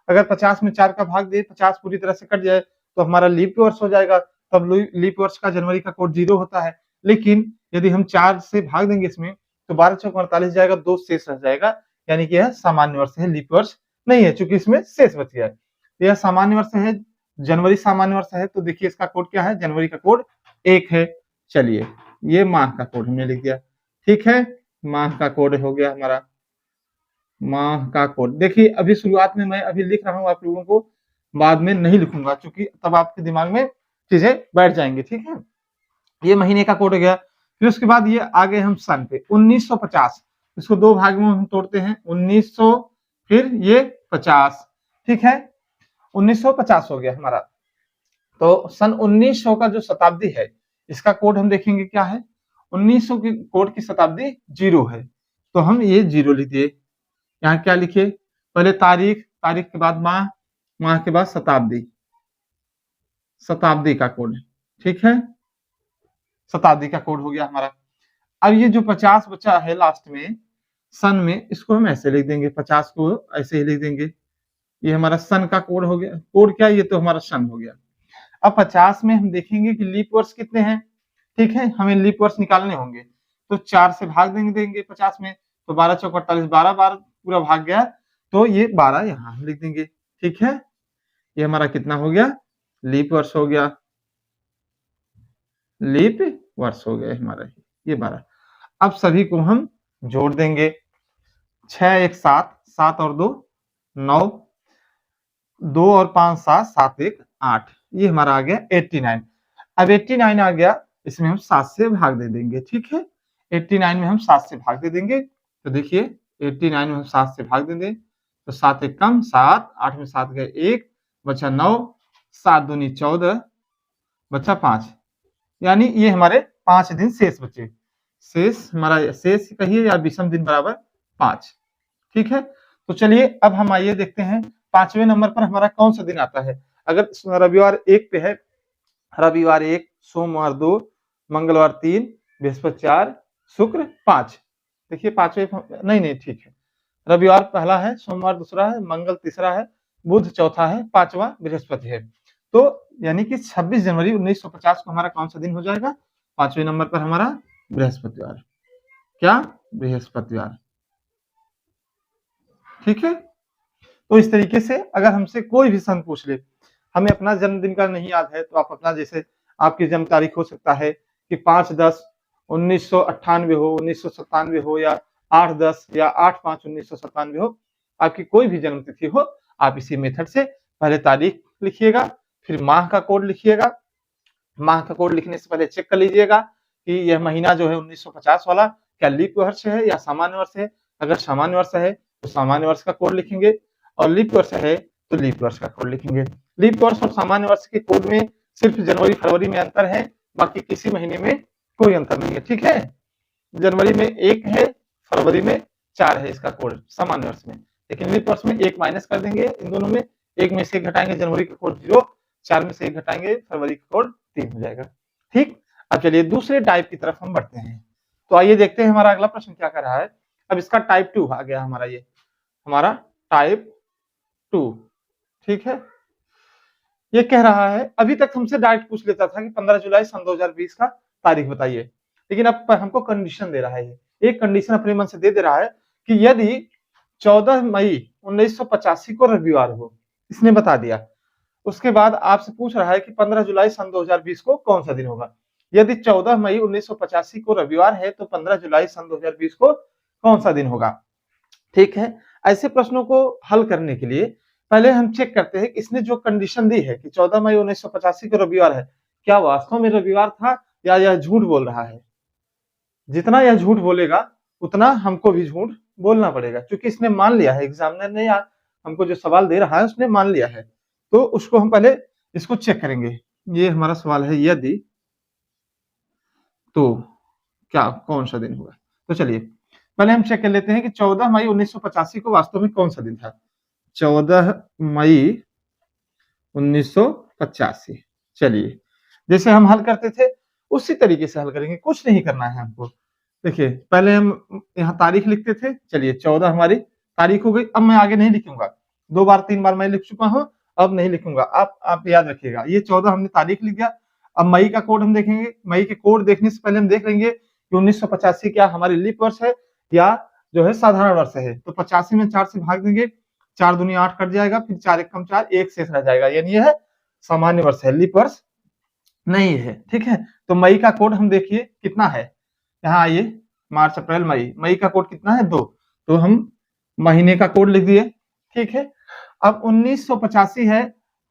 अगर 50 में 4 का भाग दे, 50 पूरी तरह से कट जाए तो हमारा लीप वर्ष हो जाएगा। तब लीप वर्ष का जनवरी का कोड 0 होता है। लेकिन यदि हम 4 से भाग देंगे इसमें तो 12 चौक 48 जाएगा, 2 शेष रह जाएगा, यानी कि यह सामान्य वर्ष है, लीप वर्ष नहीं है, चूंकि इसमें शेष बच गया है। यह सामान्य वर्ष है, जनवरी सामान्य वर्ष है, तो देखिए इसका कोड क्या है, जनवरी का कोड 1 है। चलिए ये माह का कोड हमने लिख दिया, ठीक है, माह का कोड हो गया हमारा, माह का कोड। देखिए अभी शुरुआत में मैं अभी लिख रहा हूँ, आप लोगों को बाद में नहीं लिखूंगा, क्योंकि तब आपके दिमाग में चीजें बैठ जाएंगी, ठीक है। ये महीने का कोड हो गया। फिर उसके बाद ये आगे हम सन पे 1950, इसको दो भाग में हम तोड़ते हैं, 1900 फिर ये 50, ठीक है, 1950 हो गया हमारा। तो सन 1900 का जो शताब्दी है इसका कोड हम देखेंगे क्या है, 1900 की कोड की शताब्दी 0 है, तो हम ये 0 लिख दिए। यहाँ क्या लिखे, पहले तारीख, तारीख के बाद माह, माह के बाद शताब्दी, शताब्दी का कोड, ठीक है, शताब्दी का कोड हो गया हमारा। अब ये जो 50 बचा है लास्ट में सन में, इसको हम ऐसे लिख देंगे, 50 को ऐसे ही लिख देंगे, ये हमारा सन का कोड हो गया। कोड क्या है, ये तो हमारा सन हो गया। अब 50 में हम देखेंगे कि लीप वर्ष कितने हैं, ठीक है, हमें लीप वर्ष निकालने होंगे, तो 4 से भाग देंगे 50 में, तो 12 चौक 48, 12 बार पूरा भाग गया, तो ये 12 यहाँ हम लिख देंगे, ठीक है, ये हमारा कितना हो गया, लीप वर्ष हो गया, लीप वर्ष हो गया हमारा ये 12। अब सभी को हम जोड़ देंगे, 6 1 7, 7 और 2 9, 2 और 5 7, 7 1 8, ये हमारा आ गया 89। अब 89 आ गया, इसमें हम 7 से भाग दे देंगे, ठीक है, 89 में हम 7 से भाग दे देंगे, तो देखिए 89 में हम 7 से भाग दे दें, तो 7 1 कम 7, 8 में 7 गए 1, बचा 9, 7 दूनी 14, बचा 5, यानी ये हमारे 5 दिन शेष बचे। शेष हमारा शेष कहिए या विषम दिन बराबर 5, ठीक है। तो चलिए अब हम आइए देखते हैं 5वें नंबर पर हमारा कौन सा दिन आता है। अगर रविवार 1 पे है, रविवार 1, सोमवार 2, मंगलवार 3, बृहस्पति 4, शुक्र 5, देखिए 5वें नहीं ठीक है, रविवार पहला है, सोमवार दूसरा है, मंगल तीसरा है, बुध चौथा है, 5वां बृहस्पति है। तो यानी कि 26 जनवरी 1950 को हमारा कौन सा दिन हो जाएगा, 5वें नंबर पर हमारा बृहस्पतिवार, क्या, बृहस्पतिवार, ठीक है। तो इस तरीके से अगर हमसे कोई भी सन पूछ ले, हमें अपना जन्मदिन का नहीं याद है, तो आप अपना, जैसे आपकी जन्म तारीख हो सकता है कि 5-10-1998 हो, 1997 हो, या 8-10 या 8-5-1997 हो, आपकी कोई भी जन्म तिथि हो, आप इसी मेथड से पहले तारीख लिखिएगा, फिर माह का कोड लिखिएगा। माह का कोड लिखने से पहले चेक कर लीजिएगा कि यह महीना जो है 1950 वाला क्या लीप वर्ष है या सामान्य वर्ष है। अगर सामान्य वर्ष है तो सामान्य वर्ष का कोड लिखेंगे, और लीप वर्ष है तो लीप वर्ष का कोड लिखेंगे। लीप वर्ष और सामान्य वर्ष के कोड में सिर्फ जनवरी फरवरी में अंतर है, बाकी किसी महीने में कोई अंतर नहीं है, ठीक है। जनवरी में 1 है, फरवरी में 4 है इसका कोड सामान्य वर्ष में, लेकिन लीप वर्ष में 1 माइनस कर देंगे इन दोनों में, 1 में से 1 घटाएंगे, जनवरी का कोड 0, 4 में से 1 घटाएंगे, फरवरी का कोड 3 हो जाएगा, ठीक। अब चलिए दूसरे टाइप की तरफ हम बढ़ते हैं। तो आइए देखते हैं हमारा अगला प्रश्न क्या कर रहा है। अब इसका टाइप 2 आ गया हमारा, ये हमारा टाइप 2, ठीक है। ये कह रहा है, अभी तक हमसे डायरेक्ट पूछ लेता था कि 15 जुलाई सन 2020 का तारीख बताइए, लेकिन अब हमको कंडीशन दे रहा है, एक कंडीशन अपने मन से दे रहा है कि यदि 14 मई 1985 को रविवार हो, इसने बता दिया, उसके बाद आपसे पूछ रहा है कि 15 जुलाई सन 2020 को कौन सा दिन होगा। यदि 14 मई 1985 को रविवार है तो 15 जुलाई सन 2020 को कौन सा दिन होगा, ठीक है। ऐसे प्रश्नों को हल करने के लिए पहले हम चेक करते हैं कि इसने जो कंडीशन दी है कि 14 मई 1985 को रविवार है, क्या वास्तव में रविवार था या यह झूठ बोल रहा है। जितना यह झूठ बोलेगा उतना हमको भी झूठ बोलना पड़ेगा, क्योंकि इसने मान लिया है, एग्जामिनर ने या हमको जो सवाल दे रहा है उसने मान लिया है, तो उसको हम पहले इसको चेक करेंगे। ये हमारा सवाल है, यदि तो क्या कौन सा दिन होगा। तो चलिए पहले हम चेक कर लेते हैं कि 14 मई 1985 को वास्तव में कौन सा दिन था। 14 मई 1985, चलिए जैसे हम हल करते थे उसी तरीके से हल करेंगे, कुछ नहीं करना है हमको। देखिए पहले हम यहाँ तारीख लिखते थे, चलिए 14 हमारी तारीख हो गई। अब मैं आगे नहीं लिखूंगा, 2 बार 3 बार मैं लिख चुका हूँ, अब नहीं लिखूंगा। आप याद रखिएगा, ये 14 हमने तारीख लिख दिया। अब मई का कोड हम देखेंगे। मई के कोड देखने से पहले हम देख लेंगे कि 1985 क्या हमारी लीप वर्ष है या जो है साधारण वर्ष है। तो 85 में 4 से भाग देंगे, 4 दूनी 8 कट जाएगा, फिर 4 एक कम 4, 1 शेष रह जाएगा, यानी यह है सामान्य वर्ष है, लीप वर्ष नहीं है। ठीक है, तो मई का कोड हम देखिए कितना है, यहाँ आइए, मार्च अप्रैल मई, मई का कोड कितना है 2, तो हम महीने का कोड लिख दिए। ठीक है, अब 1985 है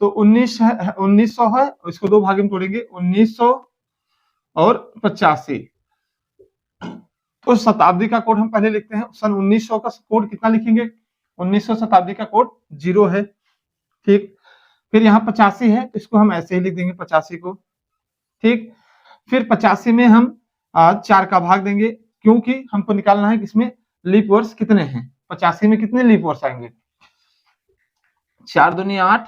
तो 1900 है, इसको 2 भाग में तोड़ेंगे, 1900 और 85, तो शताब्दी का कोड हम पहले लिखते हैं। सन 1900 का कोड कितना लिखेंगे, 1900 शताब्दी का कोड 0 है। ठीक, फिर यहाँ 85 है, इसको हम ऐसे ही लिख देंगे 85 को। ठीक, फिर 85 में हम 4 का भाग देंगे, क्योंकि हमको निकालना है कि इसमें लीप वर्ष कितने हैं, 85 में कितने लीप वर्ष आएंगे, 4 दूनी 8,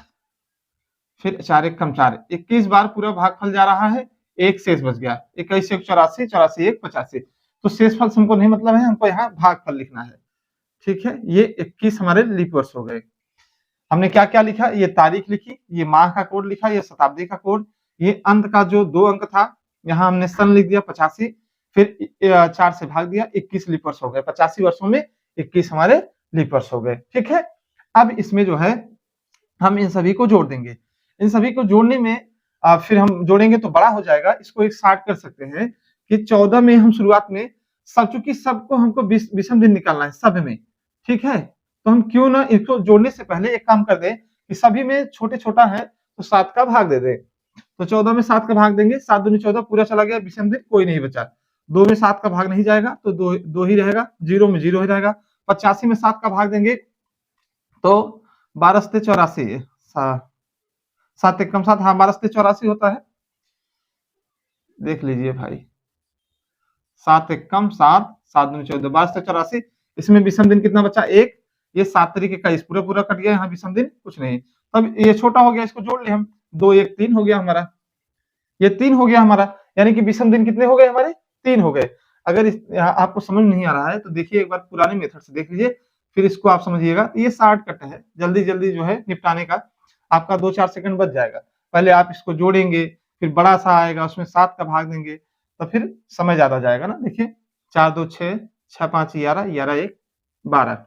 फिर 4 एक कम 4, 21 बार पूरा भागफल जा रहा है, एक शेष बच गया, 21 एक 84, 84 एक 85, तो शेषफल से हमको नहीं मतलब है, हमको यहाँ भागफल लिखना है। ठीक है, ये 21 हमारे लीप वर्ष हो गए। हमने क्या क्या लिखा, ये तारीख लिखी, ये माह का कोड लिखा, ये शताब्दी का कोड, ये अंत का जो 2 अंक था, यहाँ हमने सन लिख दिया 85, फिर 4 से भाग दिया, 21 लीप वर्ष हो गए, 85 वर्षों में 21 हमारे लीप वर्ष हो गए। ठीक है, अब इसमें जो है हम इन सभी को जोड़ देंगे। इन सभी को जोड़ने में फिर हम जोड़ेंगे तो बड़ा हो जाएगा, इसको एक सार्ट कर सकते हैं कि 14 में हम शुरुआत में सब, चूंकि सबको हमको विषम दिन निकालना है सब में। ठीक है, तो हम क्यों ना इसको जोड़ने से पहले एक काम कर दें कि सभी में छोटे छोटा है तो 7 का भाग दे दें। तो 14 में 7 का भाग देंगे, 7 दूनी 14 पूरा चला गया, विषम दिन कोई नहीं बचा। 2 में 7 का भाग नहीं जाएगा तो 2 ही रहेगा, 0 में 0 ही रहेगा। 85 में 7 का भाग देंगे तो 12 से 84, 7 एक कम 7, हाँ 12 से 84 होता है, देख लीजिए भाई, 7 एक कम 7, 7 दूनी 14, 12 से 84, इसमें विषम दिन कितना बचा 1, ये 7 तरीके का पूरा पूरा कट गया, यहाँ विषम दिन कुछ नहीं। अब ये छोटा हो गया, इसको जोड़ ले हम, 2 1 3 हो गया हमारा, ये 3 हो गया हमारा, यानी कि विषम दिन कितने हो गए हमारे, 3 हो गए। अगर आपको समझ नहीं आ रहा है तो देखिए एक बार पुराने मेथड से देख लीजिए, फिर इसको आप समझिएगा। ये शॉर्टकट है, जल्दी जल्दी जो है निपटाने का, आपका 2-4 सेकंड बच जाएगा। पहले आप इसको जोड़ेंगे, फिर बड़ा सा आएगा, उसमें 7 का भाग देंगे, तो फिर समय ज्यादा जाएगा ना। देखिए 4 2 6, 6 5 11, 11 1 12,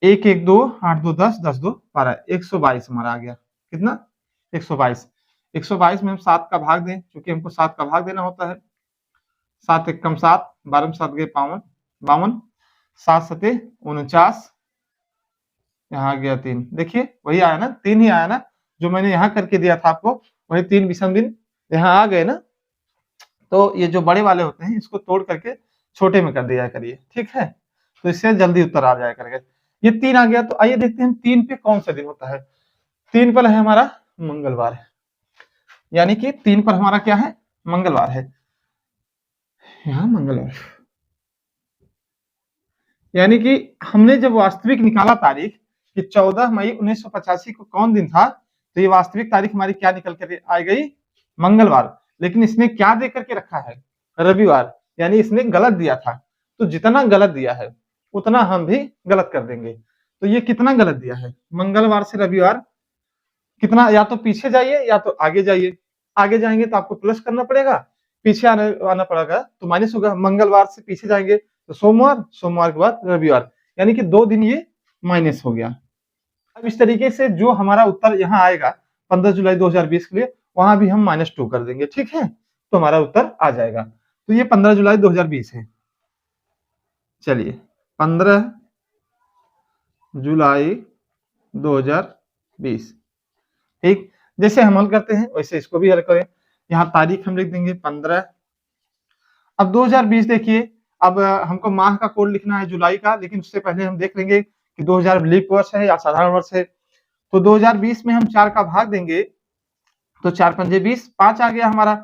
1 1 2, 8 2 10, 10 2 12, 122 हमारा आ गया। कितना, 122। 122 में हम 7 का भाग दें, क्योंकि हमको 7 का भाग देना होता है। 7 एक कम 7, 12 में 7 गए 52, 7 सते 49, यहाँ आ गया 3। देखिए वही आया ना, 3 ही आया ना, जो मैंने यहाँ करके दिया था आपको, वही 3 विषम दिन यहाँ आ गए ना। तो ये जो बड़े वाले होते हैं इसको तोड़ करके छोटे में कर दिया करिए, ठीक है, तो इससे जल्दी उत्तर आ जाया करेगा। ये 3 आ गया, तो आइए देखते हैं 3 पे कौन सा दिन होता है। 3 पर है हमारा मंगलवार, यानी कि 3 पर हमारा क्या है, मंगलवार है, यहाँ मंगलवार, यानी कि हमने जब वास्तविक निकाला तारीख कि 14 मई 1985 को कौन दिन था, तो ये वास्तविक तारीख हमारी क्या निकल कर आ गई, मंगलवार। लेकिन इसने क्या दे करके रखा है, रविवार, यानी इसने गलत दिया था। तो जितना गलत दिया है उतना हम भी गलत कर देंगे। तो ये कितना गलत दिया है, मंगलवार से रविवार कितना, या तो पीछे जाइए या तो आगे जाइए। आगे जाएंगे तो आपको प्लस करना पड़ेगा, पीछे आना पड़ेगा तो माइनस होगा। मंगलवार से पीछे जाएंगे तो सोमवार, सोमवार के बाद रविवार, यानी कि 2 दिन ये माइनस हो गया। अब इस तरीके से जो हमारा उत्तर यहाँ आएगा 15 जुलाई 2020 के लिए, वहां भी हम -2 कर देंगे, ठीक है, तो हमारा उत्तर आ जाएगा। तो ये 15 जुलाई 2020 है। चलिए 15 जुलाई 2020, ठीक, जैसे हम हल करते हैं वैसे इसको भी हल करें। यहाँ तारीख हम लिख देंगे 15। अब 2020 देखिए, अब हमको माह का कोड लिखना है जुलाई का, लेकिन उससे पहले हम देख लेंगे कि 2000 लीप वर्ष है या साधारण वर्ष है। तो 2020 में हम 4 का भाग देंगे तो 4 पंजे 20, 5 आ गया हमारा,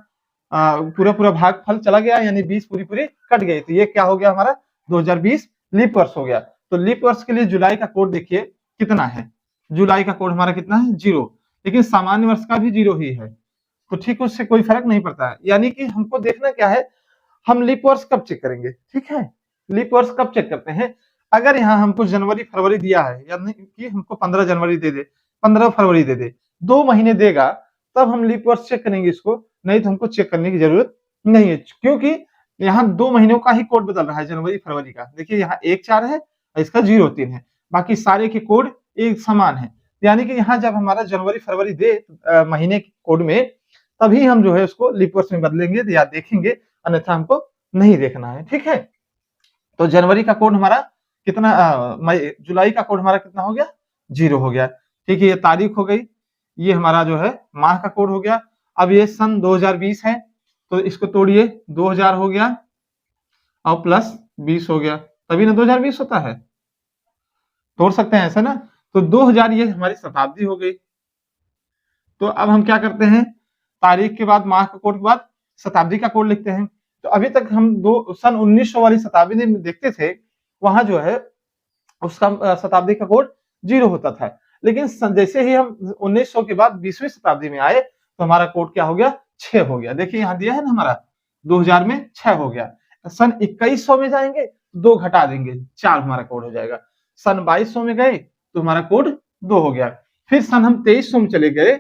पूरा पूरा भाग फल चला गया, यानी 20 पूरी पूरी कट गई। तो ये क्या हो गया हमारा, 2020 लीप वर्ष हो गया। तो लीप वर्ष के लिए जुलाई का कोड देखिए कितना है, जुलाई का कोड हमारा कितना है, 0, लेकिन सामान्य वर्ष का भी 0 ही है, तो ठीक उससे कोई फर्क नहीं पड़ता है। यानी कि हमको देखना क्या है, हम लीप वर्ष कब चेक करेंगे, ठीक है, लीप वर्ष कब चेक करते हैं। अगर यहाँ हमको जनवरी फरवरी दिया है, यानी कि हमको 15 जनवरी दे दे, 15 फरवरी दे दे, 2 महीने देगा, तब हम लीप वर्ष चेक करेंगे इसको, नहीं तो हमको चेक करने की जरूरत नहीं है, क्योंकि यहाँ 2 महीनों का ही कोड बदल रहा है, जनवरी फरवरी का। देखिए यहाँ 1-4 है और इसका 0-3 है, बाकी सारे के कोड एक समान है। यानी कि यहाँ जब हमारा जनवरी फरवरी दे महीने के कोड में, तभी हम जो है उसको लीप वर्ष में बदलेंगे या देखेंगे, अन्यथा हमको नहीं देखना है। ठीक है, तो जनवरी का कोड हमारा कितना, जुलाई का कोड हमारा कितना हो गया, 0 हो गया। ठीक है, ये तारीख हो गई, ये हमारा जो है माह का कोड हो गया। अब ये सन 2020 है, तो इसको तोड़िए, 2000 हो गया और प्लस 20 हो गया, तभी ना 2020 होता है, तोड़ सकते हैं ऐसा ना। तो 2000 ये हमारी शताब्दी हो गई। तो अब हम क्या करते हैं, तारीख के बाद माह का कोड के बाद शताब्दी का कोड लिखते हैं। तो अभी तक हम सन 1900 वाली शताब्दी में देखते थे, वहां जो है उसका शताब्दी का कोड 0 होता था, लेकिन जैसे ही हम 1900 के बाद 20वीं शताब्दी में आए, तो हमारा कोड क्या हो गया, 6 हो गया। देखिए यहाँ दिया है ना हमारा 2000 में 6 हो गया। सन 2100 में जाएंगे, 2 घटा देंगे, 4 हमारा कोड हो जाएगा। सन 2200 में गए तो हमारा कोड 2 हो गया। फिर सन हम 2300 में चले गए,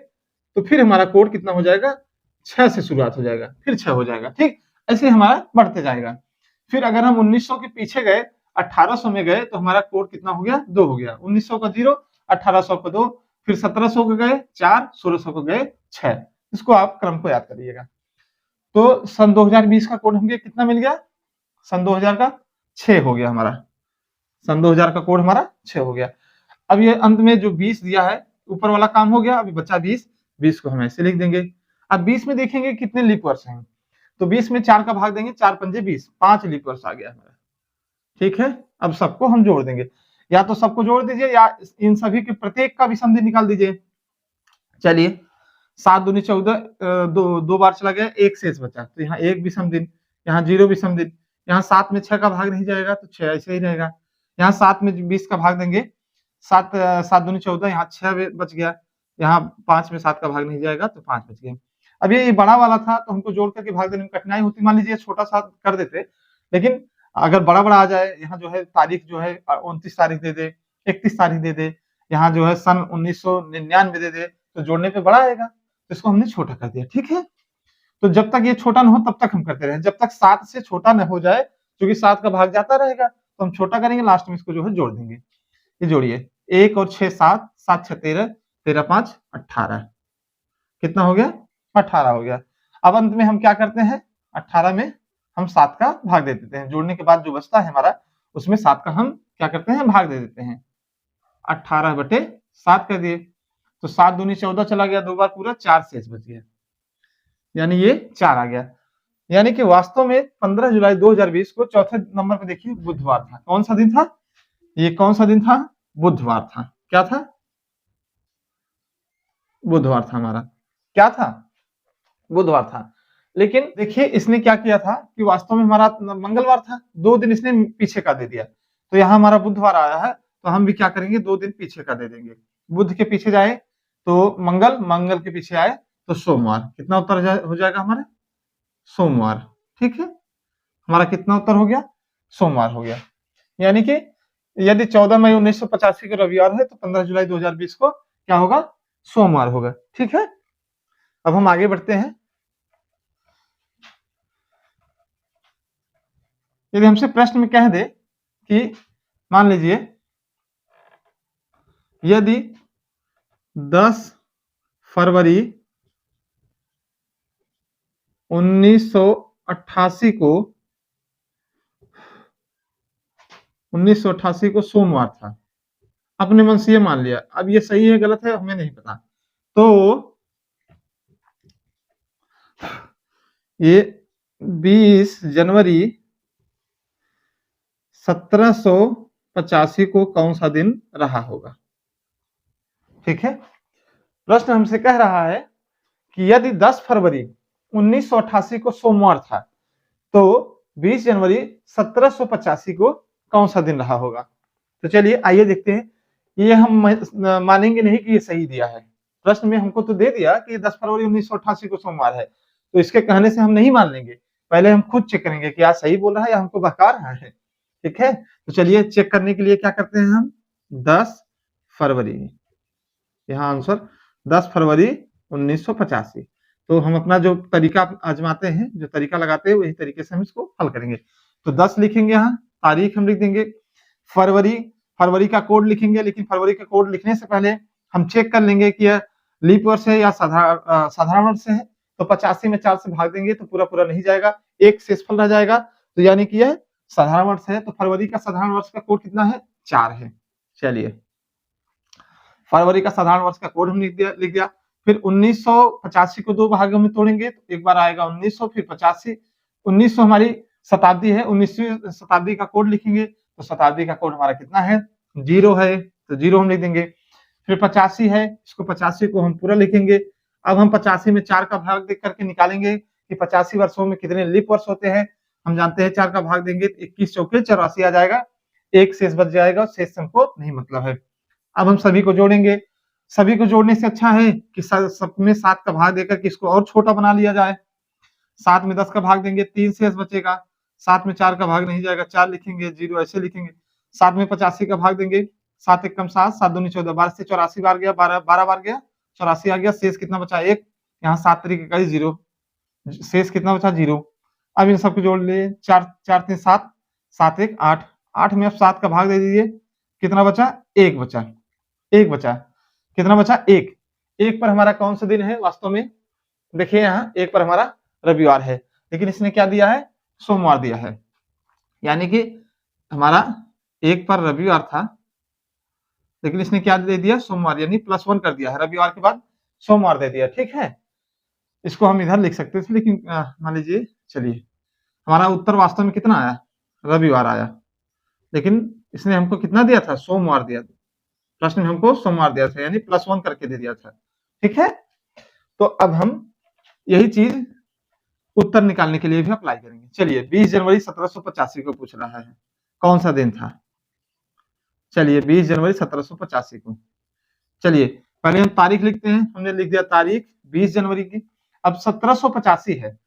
तो फिर हमारा कोड कितना हो जाएगा, 6 से शुरुआत हो जाएगा, फिर 6 हो जाएगा। ठीक, ऐसे हमारा बढ़ते जाएगा। फिर अगर हम 1900 के पीछे गए, 1800 में गए, तो हमारा कोड कितना हो गया, 2 हो गया। 1900 का 0, 1800 का 2, फिर 1700 को गए 4, 1600 को गए 6। इसको आप क्रम को याद करिएगा। तो सन 2020 का कोड हमें कितना मिल गया, सन 2000 का 6 हो गया हमारा, सन 2000 का कोड हमारा 6 हो गया। अब ये अंत में जो 20 दिया है, ऊपर वाला काम हो गया, अभी बचा 20, 20 को हम ऐसे लिख देंगे। अब 20 में देखेंगे कितने लीप वर्ष हैं, तो 20 में 4 का भाग देंगे, 4 पंजे 20, 5 लीप वर्ष आ गया हमारा। ठीक है, अब सबको हम जोड़ देंगे, या तो सबको जोड़ दीजिए या इन सभी के प्रत्येक का विषम दिन निकाल दीजिए। चलिए, 7 दूनी 14, दो बार चला गया, 1 शेष बचा, तो यहाँ 1 विषम दिन, यहाँ 0 विषम दिन, यहाँ 7 में 6 का भाग नहीं जाएगा तो 6 ऐसे ही रहेगा। यहाँ 7 में 20 का भाग देंगे, 7 दूनी 14, यहाँ 6 बच गया, यहाँ 5 में 7 का भाग नहीं जाएगा तो 5 बच गया। अब ये बड़ा वाला था तो हमको जोड़ करके भाग देने में कठिनाई होती, मान लीजिए छोटा सा कर देते, लेकिन अगर बड़ा बड़ा आ जाए, यहाँ जो है तारीख जो है 29 तारीख दे दे, 31 तारीख दे दे, यहाँ जो है सन 1999 दे दे, तो जोड़ने पे बड़ा आएगा, तो इसको हमने छोटा कर दिया। ठीक है, तो जब तक ये छोटा न हो तब तक हम करते रहे, जब तक 7 से छोटा न हो जाए, क्योंकि 7 का भाग जाता रहेगा, तो हम छोटा करेंगे, लास्ट में इसको जो है जोड़ देंगे। ये जोड़िए, 1 और 6 7, 7 6 13, 13 5 18, कितना हो गया, 18 हो गया। अब अंत में हम क्या करते हैं, 18 में हम 7 का भाग दे देते हैं, जोड़ने के बाद जो बचता है हमारा, उसमें 7 का हम क्या करते हैं, भाग दे देते हैं, 18/7 कर दिए, तो 7 दूनी 14 चला गया, 2 बार पूरा, 4 शेष बच गया, यानी ये 4 आ गया। यानी कि वास्तव में 15 जुलाई 2020 को चौथे नंबर पे देखिए बुधवार था। कौन सा दिन था, ये कौन सा दिन था, बुधवार था। क्या था, बुधवार था हमारा, क्या था, बुधवार था। लेकिन देखिए इसने क्या किया था कि वास्तव में हमारा मंगलवार था, 2 दिन इसने पीछे का दे दिया, तो यहाँ हमारा बुधवार आया है, तो हम भी क्या करेंगे, 2 दिन पीछे का दे देंगे। बुध के पीछे जाए तो मंगल, मंगल के पीछे आए तो सोमवार, कितना उत्तर हो जाएगा हमारा, सोमवार। ठीक है, हमारा कितना उत्तर हो गया, सोमवार हो गया। यानी कि यदि 14 मई 1985 को रविवार है, तो 15 जुलाई 2020 को क्या होगा, सोमवार होगा। ठीक है, अब हम आगे बढ़ते हैं। यदि हमसे प्रश्न में कह दे कि मान लीजिए यदि 10 फरवरी 1988 को सोमवार था, अपने मन से ये मान लिया, अब ये सही है गलत है हमें नहीं पता, तो ये 20 जनवरी 1785 को कौन सा दिन रहा होगा। ठीक है, प्रश्न हमसे कह रहा है कि यदि 10 फरवरी 1988 को सोमवार था, तो 20 जनवरी 1785 को कौन सा दिन रहा होगा। तो चलिए आइए देखते हैं, ये हम मानेंगे नहीं कि ये सही दिया है, प्रश्न में हमको तो दे दिया कि 10 फरवरी 1988 को सोमवार है, तो इसके कहने से हम नहीं मान लेंगे, पहले हम खुद चेक करेंगे कि क्या सही बोल रहा है या हमको बहका रहा है। ठीक है, तो चलिए चेक करने के लिए क्या करते हैं हम, 10 फरवरी, यहाँ आंसर 10 फरवरी 1985। तो हम अपना जो तरीका आजमाते हैं, जो तरीका लगाते हैं, वही तरीके से हम इसको हल करेंगे। तो 10 लिखेंगे, यहाँ तारीख हम लिख देंगे, फरवरी, फरवरी का कोड लिखेंगे, लेकिन फरवरी का कोड लिखने से पहले हम चेक कर लेंगे कि यह लीप वर्ष है या साधारण वर्ष है। तो 85 में 4 से भाग देंगे तो पूरा पूरा नहीं जाएगा, एक शेषफल रह जाएगा, तो यानी कि यह साधारण वर्ष है। तो फरवरी का साधारण वर्ष का कोड कितना है? 4 है। चलिए, फरवरी का साधारण वर्ष का कोड हम लिख दिया। फिर 1985 को 2 भागों में तोड़ेंगे, तो एक बार आएगा 1900, फिर 85। 1900 हमारी शताब्दी है, 19वीं शताब्दी का कोड लिखेंगे, तो शताब्दी का कोड हमारा कितना है? 0 है, तो 0 हम लिख देंगे। फिर 85 है, इसको 85 को हम पूरा लिखेंगे। अब हम 85 में 4 का भाग देख करके निकालेंगे कि 85 वर्षों में कितने लीप वर्ष होते हैं। हम जानते हैं 4 का भाग देंगे तो 21 चौके 84 आ जाएगा, एक शेष बच जाएगा, शेष से हमको नहीं मतलब है। अब हम सभी को जोड़ेंगे, सभी को जोड़ने से अच्छा है कि सब में 7 का भाग देकर के इसको और छोटा बना लिया जाए। 7 में 10 का भाग देंगे, 3 शेष बचेगा। 7 में 4 का भाग नहीं जाएगा, 4 लिखेंगे, 0 ऐसे लिखेंगे। 7 में 85 का भाग देंगे, 7 एक कम 7, 7 दूनी 14, 12 से 84 बार गया, 12 बार गया, 84 आ गया, शेष कितना बचा? 1। यहाँ 7 तरीके का 0, शेष कितना बचा? 0। अब इन सबको जोड़ लिए, 4 4 3 7, 7 1 8, 8 में अब 7 का भाग दे दीजिए, कितना बचा? 1 बचा, 1 बचा, कितना बचा? 1। 1 पर हमारा कौन सा दिन है वास्तव में? देखिए यहाँ 1 पर हमारा रविवार है, लेकिन इसने क्या दिया है? सोमवार दिया है, यानी कि हमारा 1 पर रविवार था, लेकिन इसने क्या दे दिया? सोमवार, यानी +1 कर दिया है, रविवार के बाद सोमवार दे दिया। ठीक है, इसको हम इधर लिख सकते थे, लेकिन मान लीजिए, चलिए, हमारा उत्तर वास्तव में कितना आया? रविवार आया, लेकिन इसने हमको कितना दिया था? सोमवार दिया। प्रश्न में हमको सोमवार दिया था, यानी +1 करके दे दिया था। ठीक है, तो अब हम यही चीज उत्तर निकालने के लिए भी अप्लाई करेंगे। चलिए, 20 जनवरी 1785 को पूछ रहा है, कौन सा दिन था? चलिए, 20 जनवरी 1785 को, चलिए पहले हम तारीख लिखते हैं। हमने लिख दिया तारीख 20 जनवरी की। अब 1785 है,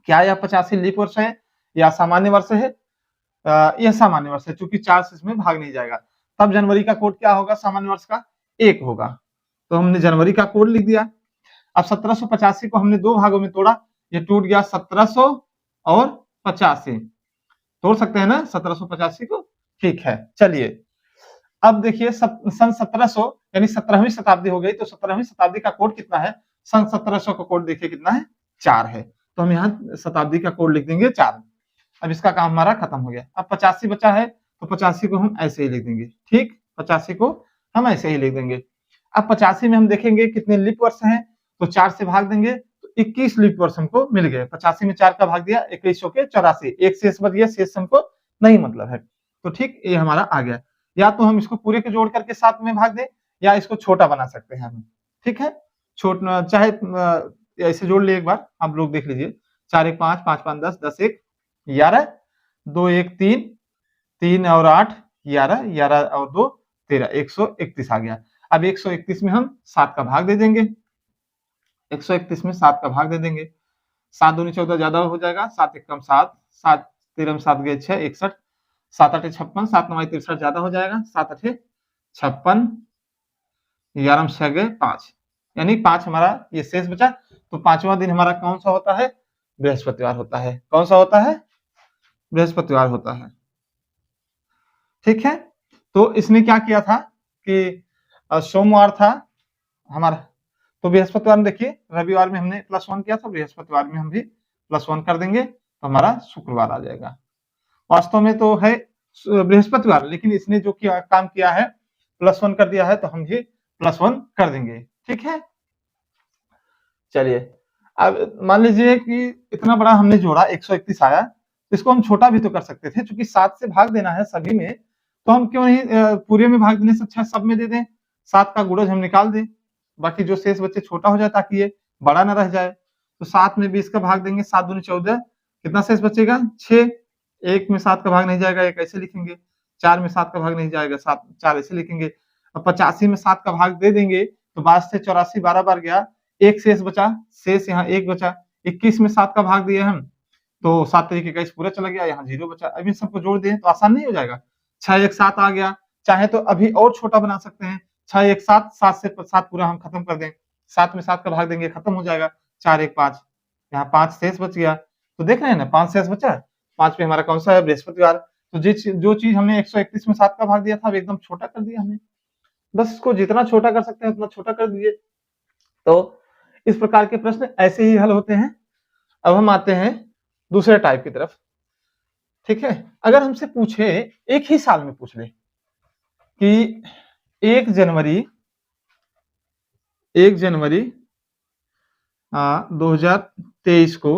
क्या यह 85 लीप वर्ष है या सामान्य वर्ष है? यह सामान्य वर्ष है, चूंकि 4 से इसमें भाग नहीं जाएगा। तब जनवरी का कोड क्या होगा? सामान्य वर्ष का 1 होगा, तो हमने जनवरी का कोड लिख दिया। अब 1785 को हमने 2 भागों में तोड़ा, ये टूट गया 1700 और 85, तोड़ सकते हैं ना 1785 को? ठीक है, चलिए अब देखिए सन 1700 यानी 17वीं शताब्दी हो गई, तो 17वीं शताब्दी का कोड कितना है? सन 1700 का कोड देखिए कितना है? 4 है, तो हम यहाँ शताब्दी का कोड लिख देंगे 4। अब इसका काम हमारा खत्म हो गया। अब 85 बचा है, तो 85 को हम ऐसे ही लिख देंगे। ठीक, 85 को हम ऐसे ही लिख देंगे। अब 85 में हम देखेंगे कितने लीप वर्ष हैं, तो 4 से भाग देंगे तो 21 लीप वर्ष हमको मिल गए। 85 में 4 का भाग दिया, 21 चौके 84, एक शेष बच गया, शेष हमको नहीं मतलब है। तो ठीक, ये हमारा आ गया। या तो हम इसको पूरे को जोड़ करके 7 में भाग दें, या इसको छोटा बना सकते हैं हम। ठीक है, छोटा चाहे ऐसे जोड़ लिए, एक बार आप लोग देख लीजिए। 4 1 5, 5 5 10, 10 1 11, 2 1 3, 3 और 8 11, 11 और 2 13, 131 आ गया। अब 131 में हम 7 का भाग दे देंगे, 131 में 7 का भाग दे देंगे। 7 दूनी 14 ज्यादा हो जाएगा, 7 एक कम 7, 7 13 में 7 गए 6, 61, 7 8 56, 7 9 63 ज्यादा हो जाएगा, 7 8 56, 11 में 6 गए 5, यानी 5 हमारा ये शेष बचा। तो 5वां दिन हमारा कौन सा होता है? बृहस्पतिवार होता है। कौन सा होता है? बृहस्पतिवार होता है। ठीक है, तो इसने क्या किया था कि सोमवार था हमारा, तो बृहस्पतिवार में देखिए, रविवार में हमने +1 किया था, बृहस्पतिवार में हम भी +1 कर देंगे, तो हमारा शुक्रवार आ जाएगा। वास्तव में तो है बृहस्पतिवार, लेकिन इसने जो काम किया है +1 कर दिया है, तो हम भी +1 कर देंगे। ठीक है, चलिए अब मान लीजिए कि इतना बड़ा हमने जोड़ा, 131 आया, इसको हम छोटा भी तो कर सकते थे, क्योंकि 7 से भाग देना है सभी में, तो हम क्यों नहीं पूरे में भाग देने से अच्छा सब में दे दें, 7 का गुणज हम निकाल दें, बाकी जो शेष बच्चे छोटा हो जाए ताकि ये बड़ा ना रह जाए। तो 7 में 20 का भाग देंगे, 7 दूनी 14, कितना शेष बचेगा? 6। 1 में 7 का भाग नहीं जाएगा, 1 ऐसे लिखेंगे। 4 में 7 का भाग नहीं जाएगा, 7 4 ऐसे लिखेंगे। अब 85 में 7 का भाग दे देंगे, तो 12 से 84 12 बार गया, एक शेष बचा, शेष यहाँ 1 बचा। 21 में 7 का भाग दिए हम, तो 7 तरीके का इस पूरा चला गया, यहाँ 0 बचा। अब इन सबको जोड़ दें तो आसान नहीं हो जाएगा? 6 1 7 आ गया, चाहे तो अभी और छोटा बना सकते हैं, 6 1 7, 7 से 7 पूरा हम खत्म कर दें, 7 में 7 का भाग देंगे, खत्म हो जाएगा, 4 1 5, यहाँ 5 शेष बच गया। तो देख रहे हैं ना 5 शेष बचा, 5 पे हमारा कौन सा है, बृहस्पतिवार। तो जो चीज हमने 131 में 7 का भाग दिया था अब एकदम छोटा कर दिया हमने, बस इसको जितना छोटा कर सकते हैं उतना छोटा कर दीजिए। तो इस प्रकार के प्रश्न ऐसे ही हल होते हैं। अब हम आते हैं दूसरे टाइप की तरफ, ठीक है। अगर हमसे पूछे एक ही साल में पूछ ले कि 1 जनवरी 2023 को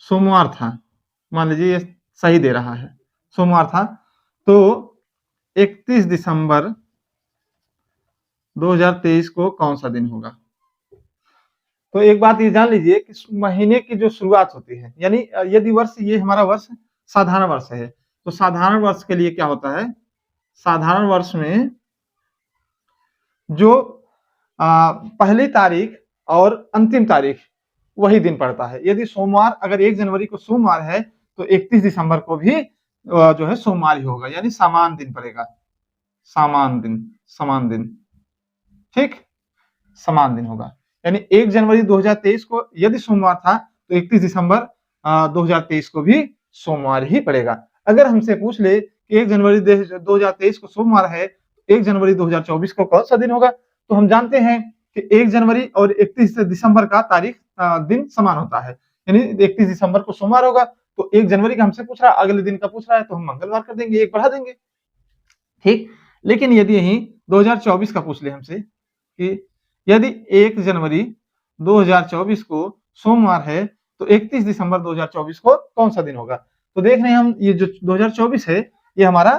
सोमवार था, मान लीजिए ये सही दे रहा है, सोमवार था, तो 31 दिसंबर 2023 को कौन सा दिन होगा। तो एक बात ये जान लीजिए कि महीने की जो शुरुआत होती है, यानी यदि वर्ष ये हमारा वर्ष साधारण वर्ष है, तो साधारण वर्ष के लिए क्या होता है, साधारण वर्ष में जो पहली तारीख और अंतिम तारीख वही दिन पड़ता है। यदि सोमवार, अगर 1 जनवरी को सोमवार है तो 31 दिसंबर को भी जो है सोमवार ही होगा, यानी समान दिन पड़ेगा, समान दिन, ठीक, समान दिन होगा। यानी 1 जनवरी 2023 को यदि सोमवार था तो 31 दिसंबर 2023 को भी सोमवार ही पड़ेगा। अगर हमसे पूछ ले कि 1 जनवरी 2023 को सोमवार है, 1 जनवरी 2024 को कौन सा दिन होगा, तो हम जानते हैं कि 1 जनवरी और 31 दिसंबर का तारीख दिन समान होता है, यानी 31 दिसंबर को सोमवार होगा, तो 1 जनवरी का हमसे पूछ रहा है, अगले दिन का पूछ रहा है, तो हम मंगलवार कर देंगे, एक बढ़ा देंगे, ठीक। लेकिन यदि यही 2024 का पूछ ले हमसे कि यदि 1 जनवरी 2024 को सोमवार है तो 31 दिसंबर 2024 को कौन सा दिन होगा, तो देख रहे हैं हम ये जो 2024 है ये हमारा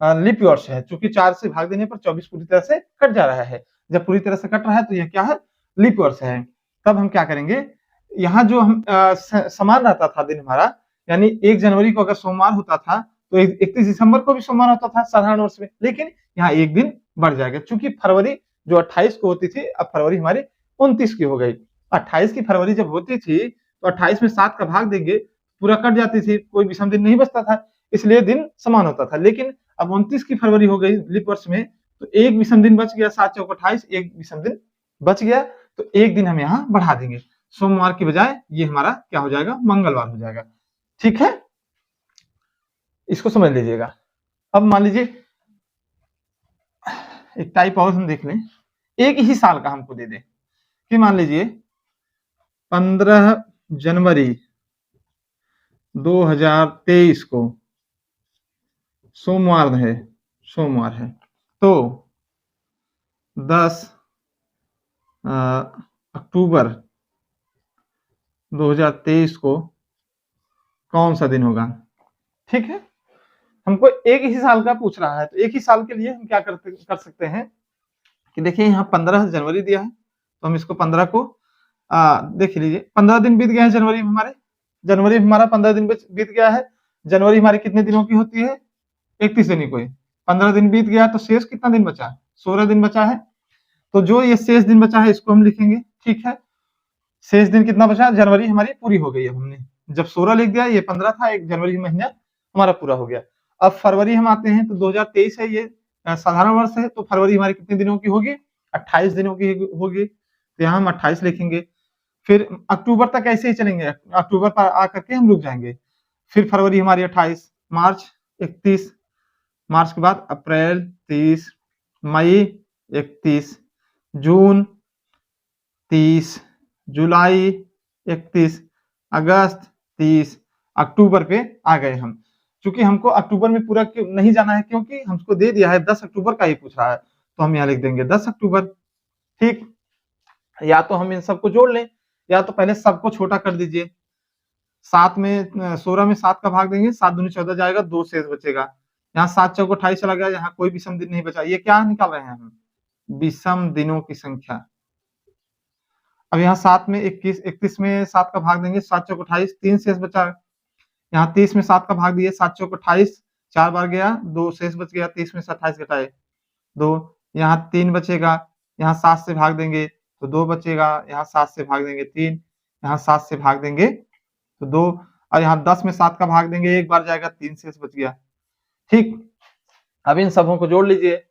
लीप वर्ष है, चूंकि 4 से भाग देने पर 24 पूरी तरह से कट जा रहा है। जब पूरी तरह से कट रहा है तो यह क्या है, लीप वर्ष है। तब हम क्या करेंगे, यहाँ जो हम समान रहता था दिन हमारा, यानी 1 जनवरी को अगर सोमवार होता था तो 31 दिसंबर को भी सोमवार होता था साधारण वर्ष में, लेकिन यहाँ एक दिन बढ़ जाएगा, चूंकि फरवरी जो 28 को होती थी, अब फरवरी हमारी 29 की हो गई। 28 की फरवरी जब होती थी तो 28 में 7 का भाग देंगे, पूरा कट जाती थी, कोई विषम दिन नहीं बचता था, इसलिए दिन समान होता था। लेकिन अब 29 की फरवरी हो गई लीप वर्ष में, तो एक विषम दिन बच गया, 7 चौक 28, एक विषम दिन बच गया, तो एक दिन हम यहाँ बढ़ा देंगे, सोमवार की बजाय ये हमारा क्या हो जाएगा, मंगलवार हो जाएगा, ठीक है, इसको समझ लीजिएगा। अब मान लीजिए एक टाइप और हम देख लें, एक ही साल का हमको दे दे कि मान लीजिए 15 जनवरी 2023 को सोमवार है, तो 10 अक्टूबर 2023 को कौन सा दिन होगा, ठीक है। हमको एक ही साल का पूछ रहा है, तो एक ही साल के लिए हम क्या कर सकते हैं कि देखिए यहाँ 15 जनवरी दिया है, तो हम इसको 15 को देख लीजिए, 15 दिन बीत गए हैं जनवरी में हमारा 15 दिन बीत गया है। जनवरी हमारी कितने दिनों की होती है, 31 दिन की। 15 दिन बीत गया तो शेष कितना दिन बचा है, 16 दिन बचा है, तो जो ये शेष दिन बचा है इसको हम लिखेंगे, ठीक है। शेष दिन कितना बचा, जनवरी हमारी पूरी हो गई है, हमने जब 16 लिख दिया, ये 15 था, एक जनवरी महीना हमारा पूरा हो गया। अब फरवरी हम आते हैं तो 2023 है, ये साधारण वर्ष है, तो फरवरी हमारी कितने दिनों की होगी, 28 दिनों की होगी, तो यहाँ हम 28 लिखेंगे। फिर अक्टूबर तक ऐसे ही चलेंगे, अक्टूबर पर आकर के हम रुक जाएंगे, फिर फरवरी हमारी 28, मार्च 31, मार्च के बाद अप्रैल 30, मई 31, जून 30, जुलाई 31, अगस्त 30, अक्टूबर पे आ गए हम। चूंकि हमको अक्टूबर में पूरा नहीं जाना है, क्योंकि हमको दे दिया है 10 अक्टूबर का ही पूछ रहा है, तो हम यहाँ लिख देंगे 10 अक्टूबर, ठीक। या तो हम इन सबको जोड़ लें, या तो पहले सबको छोटा कर दीजिए, 7 में 16 में 7 का भाग देंगे, 7 दूनी 14 जाएगा, 2 शेष बचेगा, यहाँ 7 चौक 28 चला गया, यहाँ कोई विषम दिन नहीं बचा। ये क्या निकाल रहे हैं हम, विषम दिनों की संख्या। अब यहाँ 7 में 21, 31 में 7 का भाग देंगे, 7 चौक 28, 3 शेष बचा। यहाँ 30 में 7 का भाग दिए, 7 चौक 28, 4 बार गया, 2 शेष बच गया, 30 में से 28 घटाए 2, यहाँ 3 बचेगा, यहाँ 7 से भाग देंगे तो 2 बचेगा, यहाँ 7 से भाग देंगे 3, यहाँ 7 से भाग देंगे तो 2, और यहाँ 10 में 7 का भाग देंगे, एक बार जाएगा, 3 शेष बच गया, ठीक। अब इन सबों को जोड़ लीजिए,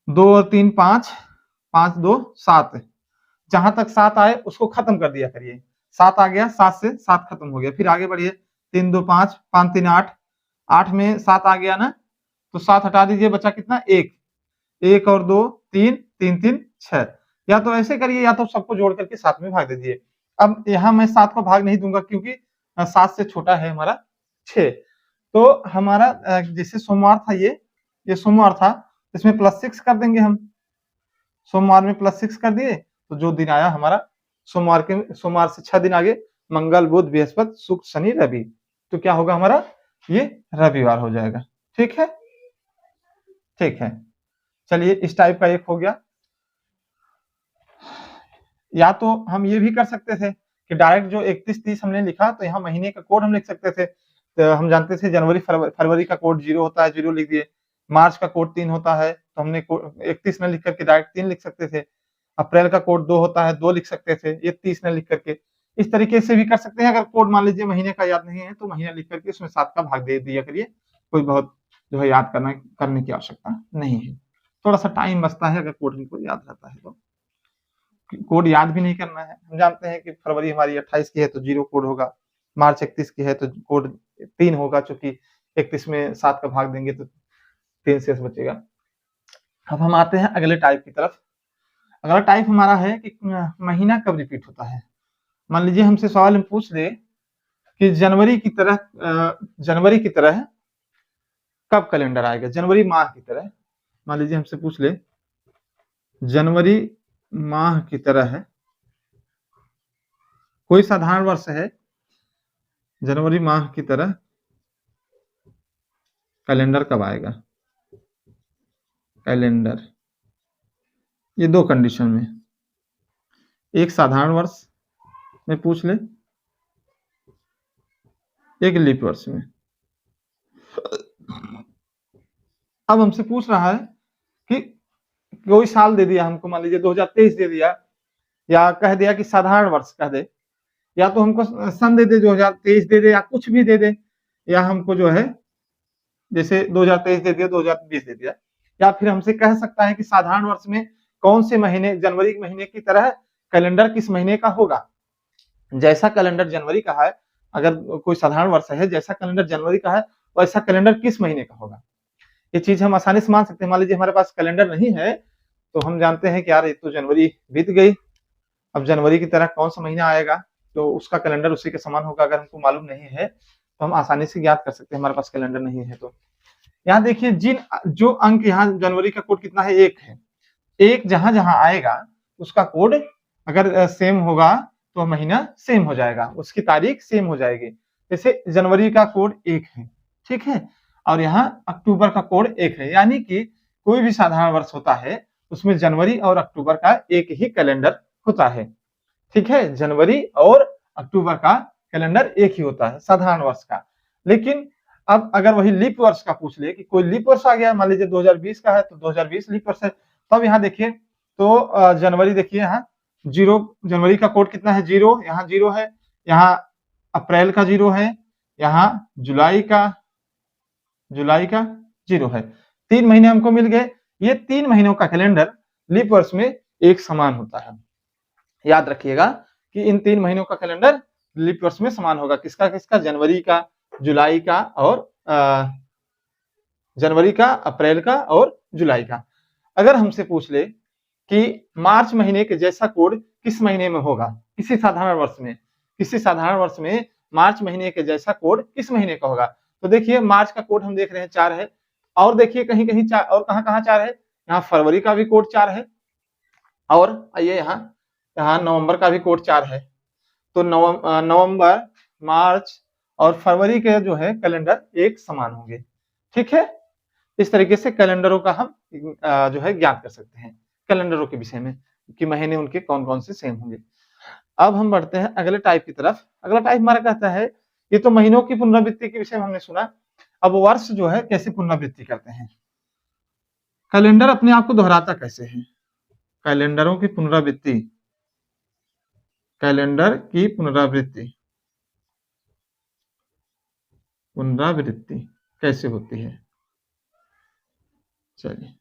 2 और 3 5, 5 2 7, जहां तक 7 आए उसको खत्म कर दिया करिए। 7 आ गया, 7 से 7 खत्म हो गया, फिर आगे बढ़िए। 3 2 5, 5 3 8, 8 में 7 आ गया ना, तो 7 हटा दीजिए, बचा कितना? 1, 1 और 2 3, 3 3 6। या तो ऐसे करिए, या तो सबको जोड़ करके 7 में भाग दीजिए। अब यहाँ मैं 7 को भाग नहीं दूंगा, क्योंकि 7 से छोटा है हमारा 6। तो हमारा जैसे सोमवार था, ये सोमवार था, इसमें +6 कर देंगे हम। सोमवार में +6 कर दिए, तो जो दिन आया हमारा सोमवार से 6 दिन आगे, मंगल बुध बृहस्पति शुक्र शनि रवि, तो क्या होगा हमारा? ये रविवार हो जाएगा। ठीक है, ठीक है। चलिए, इस टाइप का एक हो गया। या तो हम ये भी कर सकते थे कि डायरेक्ट जो 31 30 हमने लिखा, तो यहाँ महीने का कोड हम लिख सकते थे। तो हम जानते थे जनवरी फरवरी का कोड 0 होता है, 0 लिख दिए। मार्च का कोड 3 होता है, तो हमने 31 न लिख करके डायरेक्ट 3 लिख सकते थे। अप्रैल का कोड 2 होता है, 2 लिख सकते थे, ये 30 न लिख करके। इस तरीके से भी कर सकते हैं। अगर कोड मान लीजिए महीने का याद नहीं है, तो महीना लिख करके उसमें 7 का भाग दे दिया करिए। कोई बहुत जो है याद करने की आवश्यकता नहीं है। थोड़ा सा टाइम बचता है अगर कोड हमको याद रहता है तो। कोड याद भी नहीं करना है। हम जानते हैं कि फरवरी हमारी 28 की है तो 0 कोड होगा, मार्च 31 की है तो कोड 3 होगा, चूंकि 31 में 7 का भाग देंगे तो 3 शेष बचेगा। अब हम आते हैं अगले टाइप की तरफ। अगला टाइप हमारा है कि महीना कब रिपीट होता है। मान लीजिए हमसे सवाल में पूछ ले कि जनवरी की तरह कब कैलेंडर आएगा, जनवरी माह की तरह। मान लीजिए हमसे पूछ ले जनवरी माह की तरह है, कोई साधारण वर्ष है, जनवरी माह की तरह कैलेंडर कब आएगा। कैलेंडर ये 2 कंडीशन में, एक साधारण वर्ष में पूछ ले, एक लीप वर्ष में। अब हमसे पूछ रहा है कि कोई साल दे दिया हमको, मान लीजिए 2023 दे दिया, या कह दिया कि साधारण वर्ष कह दे, या तो हमको सन दे दे 2023 दे दे, या कुछ भी दे दे, या हमको जो है जैसे 2023 दे दिया, 2020 दे दिया। या फिर हमसे कह सकता है कि साधारण वर्ष में कौन से महीने, जनवरी महीने की तरह कैलेंडर किस महीने का होगा। जैसा कैलेंडर जनवरी का है, अगर कोई साधारण वर्ष है, जैसा कैलेंडर जनवरी का है, वैसा कैलेंडर किस महीने का होगा। ये चीज हम आसानी से मान सकते हैं। मान लीजिए हमारे पास कैलेंडर नहीं है, तो हम जानते हैं कि यार ये तो जनवरी बीत गई, अब जनवरी की तरह कौन सा महीना आएगा, तो उसका कैलेंडर उसी के समान होगा। अगर हमको मालूम नहीं है तो हम आसानी से ज्ञात कर सकते हैं, हमारे पास कैलेंडर नहीं है तो। यहाँ देखिए, जो अंक यहाँ जनवरी का कोड कितना है, 1 है। 1 जहां जहां आएगा उसका कोड अगर सेम होगा तो महीना सेम हो जाएगा, उसकी तारीख सेम हो जाएगी। जैसे जनवरी का कोड 1 है, ठीक है, और यहाँ अक्टूबर का कोड 1 है, यानी कि कोई भी साधारण वर्ष होता है उसमें जनवरी और अक्टूबर का एक ही कैलेंडर होता है। ठीक है, जनवरी और अक्टूबर का कैलेंडर एक ही होता है साधारण वर्ष का। लेकिन अब अगर वही लीप वर्ष का पूछ ले कि कोई लीप वर्ष आ गया, मान लीजिए 2020 का है तो 2020 लीप वर्ष है, तब यहाँ देखिए तो जनवरी देखिए यहाँ 0, जनवरी का कोड कितना है, 0, यहाँ 0 है, यहाँ अप्रैल का 0 है, यहाँ जुलाई का 0 है। 3 महीने हमको मिल गए। ये 3 महीनों का कैलेंडर लीप वर्ष में एक समान होता है। याद रखिएगा कि इन 3 महीनों का कैलेंडर लीप वर्ष में समान होगा। किसका किसका? जनवरी का, जुलाई का, और जनवरी का, अप्रैल का और जुलाई का। अगर हमसे पूछ ले कि मार्च महीने के जैसा कोड किस महीने में होगा, किसी साधारण वर्ष में मार्च महीने के जैसा कोड किस महीने का होगा, तो देखिए मार्च का कोड हम देख रहे हैं 4 है, और देखिए कहीं कहीं 4, और कहां 4 है, यहाँ फरवरी का भी कोड 4 है, और आइए यहाँ नवंबर का भी कोड 4 है। तो नवंबर, मार्च और फरवरी के जो है कैलेंडर एक समान होंगे। ठीक है, इस तरीके से कैलेंडरों का हम जो है ज्ञात कर सकते हैं, कैलेंडरों के विषय में कि महीने उनके कौन कौन से सेम होंगे। अब हम बढ़ते हैं अगले टाइप की तरफ। अगला टाइप हमारा कहता है, ये तो महीनों की पुनरावृत्ति के विषय में हमने सुना, अब वर्ष जो है कैसे पुनरावृत्ति करते हैं, कैलेंडर अपने आप को दोहराता कैसे है, कैलेंडरों की पुनरावृत्ति, कैलेंडर की पुनरावृत्ति कैसे होती है। चलिए,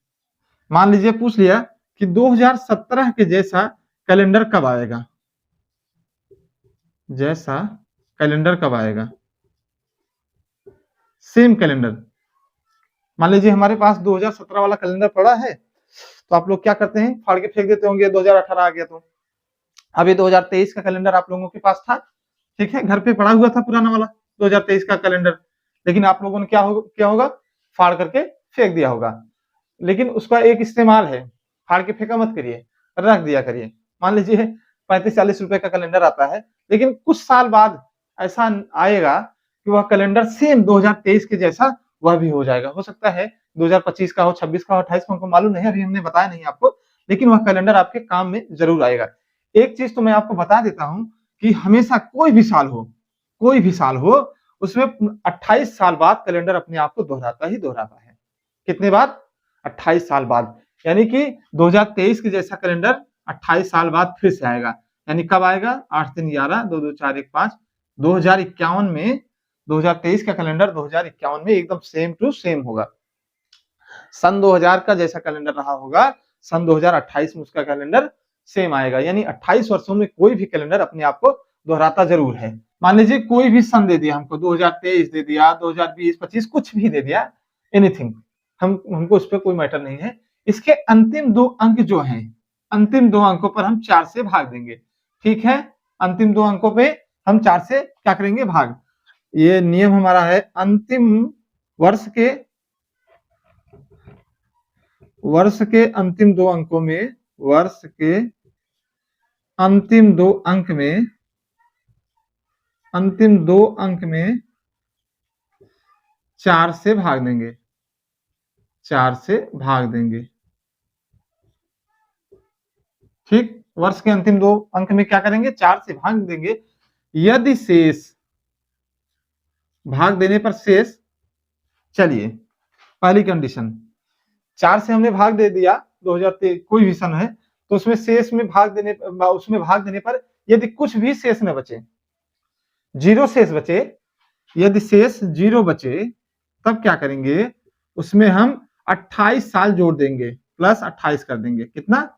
मान लीजिए पूछ लिया कि 2017 के जैसा कैलेंडर कब आएगा, जैसा कैलेंडर कब आएगा, सेम कैलेंडर। मान लीजिए हमारे पास 2017 वाला कैलेंडर पड़ा है, तो आप लोग क्या करते हैं, फाड़ के फेंक देते होंगे, 2018 आ गया। तो अभी 2023 का कैलेंडर आप लोगों के पास था, ठीक है, घर पे पड़ा हुआ था पुराना वाला 2023 का कैलेंडर, लेकिन आप लोगों ने क्या होगा, फाड़ करके फेंक दिया होगा। लेकिन उसका एक इस्तेमाल है, फाड़ के फेंका मत करिए, रख दिया करिए। मान लीजिए 35-40 रुपए का कैलेंडर आता है, लेकिन कुछ साल बाद ऐसा आएगा कि वह कैलेंडर सेम 2023 के जैसा वह भी हो जाएगा। हो सकता है 2025 का हो, 26 का हो, 28 का, हमको मालूम नहीं, अभी हमने बताया नहीं आपको, लेकिन वह कैलेंडर आपके काम में जरूर आएगा। एक चीज तो मैं आपको बता देता हूं कि हमेशा कोई भी साल हो, उसमें 28 साल बाद कैलेंडर अपने आप को दोहराता ही दोहराता है। कितने बाद? 28 साल बाद। यानी कि 2023 के जैसा कैलेंडर 28 साल बाद फिर से आएगा। यानी कब आएगा? 8 3 11 2 2 4 1 5 2051 में 2023 का कैलेंडर 2051 में एकदम सेम टू सेम होगा। सन 2000 का जैसा कैलेंडर रहा होगा, सन 2028 में उसका कैलेंडर सेम आएगा। यानी 28 वर्षों में कोई भी कैलेंडर अपने आप को दोहराता जरूर है। मान लीजिए कोई भी सन दे दिया हमको, 2023 दे दिया, 2020 25 कुछ भी दे दिया, एनीथिंग, हमको उस पर कोई मैटर नहीं है। इसके अंतिम 2 अंक जो हैं, अंतिम 2 अंकों पर हम 4 से भाग देंगे। ठीक है, अंतिम 2 अंकों पे हम 4 से क्या करेंगे? भाग। ये नियम हमारा है। अंतिम वर्ष के अंतिम 2 अंकों में, वर्ष के अंतिम 2 अंक में, अंतिम 2 अंक में 4 से भाग देंगे, 4 से भाग देंगे। ठीक, वर्ष के अंतिम 2 अंक में क्या करेंगे? 4 से भाग देंगे। यदि शेष, भाग देने पर शेष, चलिए पहली कंडीशन, 4 से हमने भाग दे दिया, 2023 कोई भी सन है, तो उसमें शेष में भाग देने पर यदि कुछ भी शेष न बचे, जीरो शेष बचे, यदि शेष 0 बचे, तब क्या करेंगे? उसमें हम 28 साल जोड़ देंगे, प्लस 28 कर देंगे। कितना?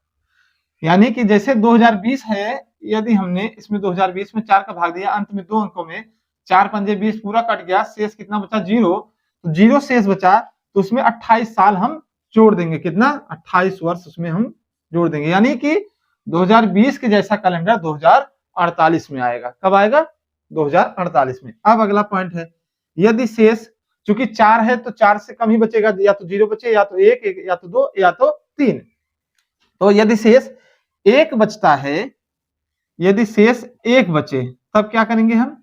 यानी कि जैसे 2020 है, यदि हमने इसमें 2020 में 4 का भाग दिया, अंत में 2 अंकों में 4 पंजे 20 पूरा कट गया, शेष कितना बचा? 0। तो 0 शेष बचा, तो उसमें 28 साल हम जोड़ देंगे। कितना? 28 वर्ष उसमें हम जोड़ देंगे। यानी कि 2020 के जैसा कैलेंडर 2048 में आएगा। कब आएगा? 2048 में। अब अगला पॉइंट है, यदि शेष, चूंकि 4 है तो 4 से कम ही बचेगा, या तो 0 बचे, या तो 1, या तो 2, या तो 3। तो यदि शेष 1 बचता है, यदि शेष 1 बचे, तब क्या करेंगे हम?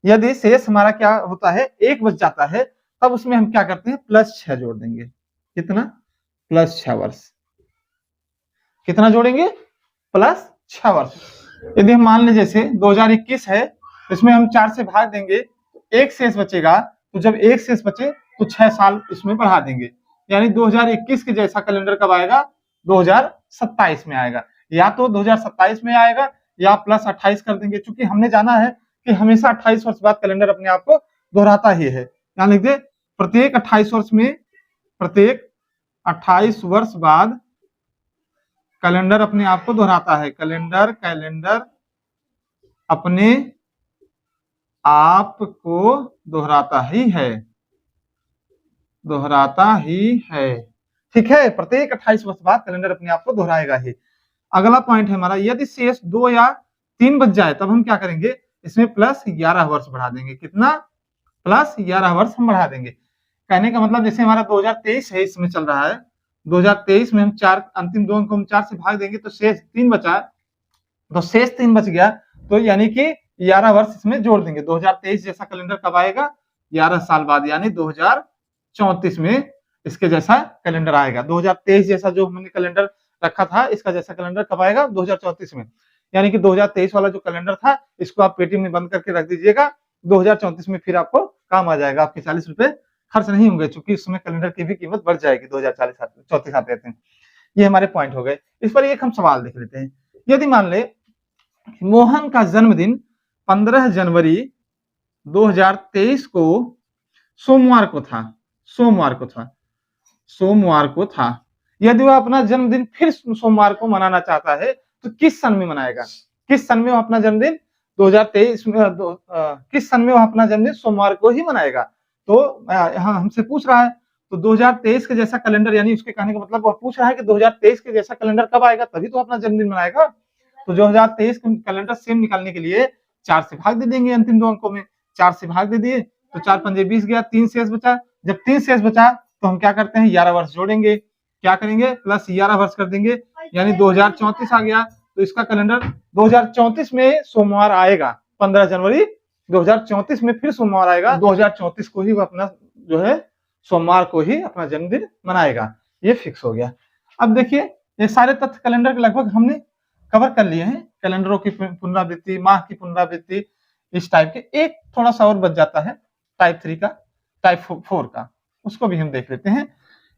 यदि शेष हमारा क्या होता है? 1 बच जाता है, तब उसमें हम क्या करते हैं? +6 जोड़ देंगे। कितना? +6 वर्ष। कितना जोड़ेंगे? +6 वर्ष। यदि हम मान लें जैसे 2021 है, इसमें हम 4 से भाग देंगे, तो 1 शेष बचेगा, तो जब 1 शेष बचे तो 6 साल इसमें बढ़ा देंगे। यानी 2021 के जैसा कैलेंडर कब आएगा? 2027 में आएगा। या तो 2027 में आएगा, या +28 कर देंगे, क्योंकि हमने जाना है कि हमेशा 28 वर्ष बाद कैलेंडर अपने आप को दोहराता ही है। यहाँ लिख दे, प्रत्येक 28 वर्ष में, प्रत्येक 28 वर्ष बाद कैलेंडर अपने आप को दोहराता है। कैलेंडर अपने आप को दोहराता ही है, दोहराता ही है। ठीक है, प्रत्येक 28 वर्ष बाद कैलेंडर अपने आप को दोहराएगा ही। अगला पॉइंट है हमारा, यदि शेष 2 या 3 बच जाए, तब हम क्या करेंगे? इसमें +11 वर्ष बढ़ा देंगे। कितना? +11 वर्ष हम बढ़ा देंगे। कहने का मतलब, जैसे हमारा 2023 है, इसमें चल रहा है, 2023 में हम 4, अंतिम 2 अंकों में 4 से भाग देंगे, तो शेष 3 बचा, तो शेष 3 बच गया, तो यानी कि 11 वर्ष इसमें जोड़ देंगे। 2023 जैसा कैलेंडर कब आएगा? 11 साल बाद, यानी 2034 में इसके जैसा कैलेंडर आएगा। 2023 जैसा जो हमने कैलेंडर रखा था, इसका जैसा कैलेंडर कब आएगा? 2034 में। यानी कि 2023 वाला जो कैलेंडर था, इसको आप पेटीएम में बंद करके रख दीजिएगा, 2034 में फिर आपको काम आ जाएगा। आपके 40 रुपए खर्च नहीं होंगे, क्योंकि इसमें कैलेंडर की भी कीमत बढ़ जाएगी, 2034 आते हैं। ये हमारे पॉइंट हो गए। इस पर एक हम सवाल देख लेते हैं। यदि मान ले मोहन का जन्मदिन 15 जनवरी 2023 को सोमवार को था, यदि वह अपना जन्मदिन फिर सोमवार को मनाना चाहता है तो किस सन में मनाएगा? किस सन में वह अपना जन्मदिन 2023 में किस सन में वह अपना जन्मदिन सोमवार को ही मनाएगा? तो यहाँ हमसे पूछ रहा है, तो 2023 के जैसा कैलेंडर, यानी उसके कहने का मतलब वह पूछ रहा है कि 2023 के जैसा कैलेंडर कब आएगा, तभी तो अपना जन्मदिन मनाएगा। तो 2023 का कैलेंडर सेम निकालने के लिए 4 से भाग दे देंगे, अंतिम 2 अंकों में 4 से भाग दे दिए तो 4 पंजे 20 गया, 3 शेष बचा। जब 3 शेष बचा तो हम क्या करते हैं, 11 वर्ष जोड़ेंगे, क्या करेंगे, प्लस 11 वर्ष कर देंगे, यानी 2034 आ गया। तो इसका कैलेंडर 2034 में सोमवार आएगा, 15 जनवरी 2034 में फिर सोमवार आएगा। 2034 को ही वो अपना जो है सोमवार को ही अपना जन्मदिन मनाएगा, ये फिक्स हो गया। अब देखिए ये सारे तथ्य कैलेंडर के लगभग हमने कवर कर लिए हैं, कैलेंडरों की पुनरावृत्ति, माह की पुनरावृत्ति, इस टाइप के। एक थोड़ा सा और बच जाता है टाइप 3 का, टाइप 4 का, उसको भी हम देख लेते हैं।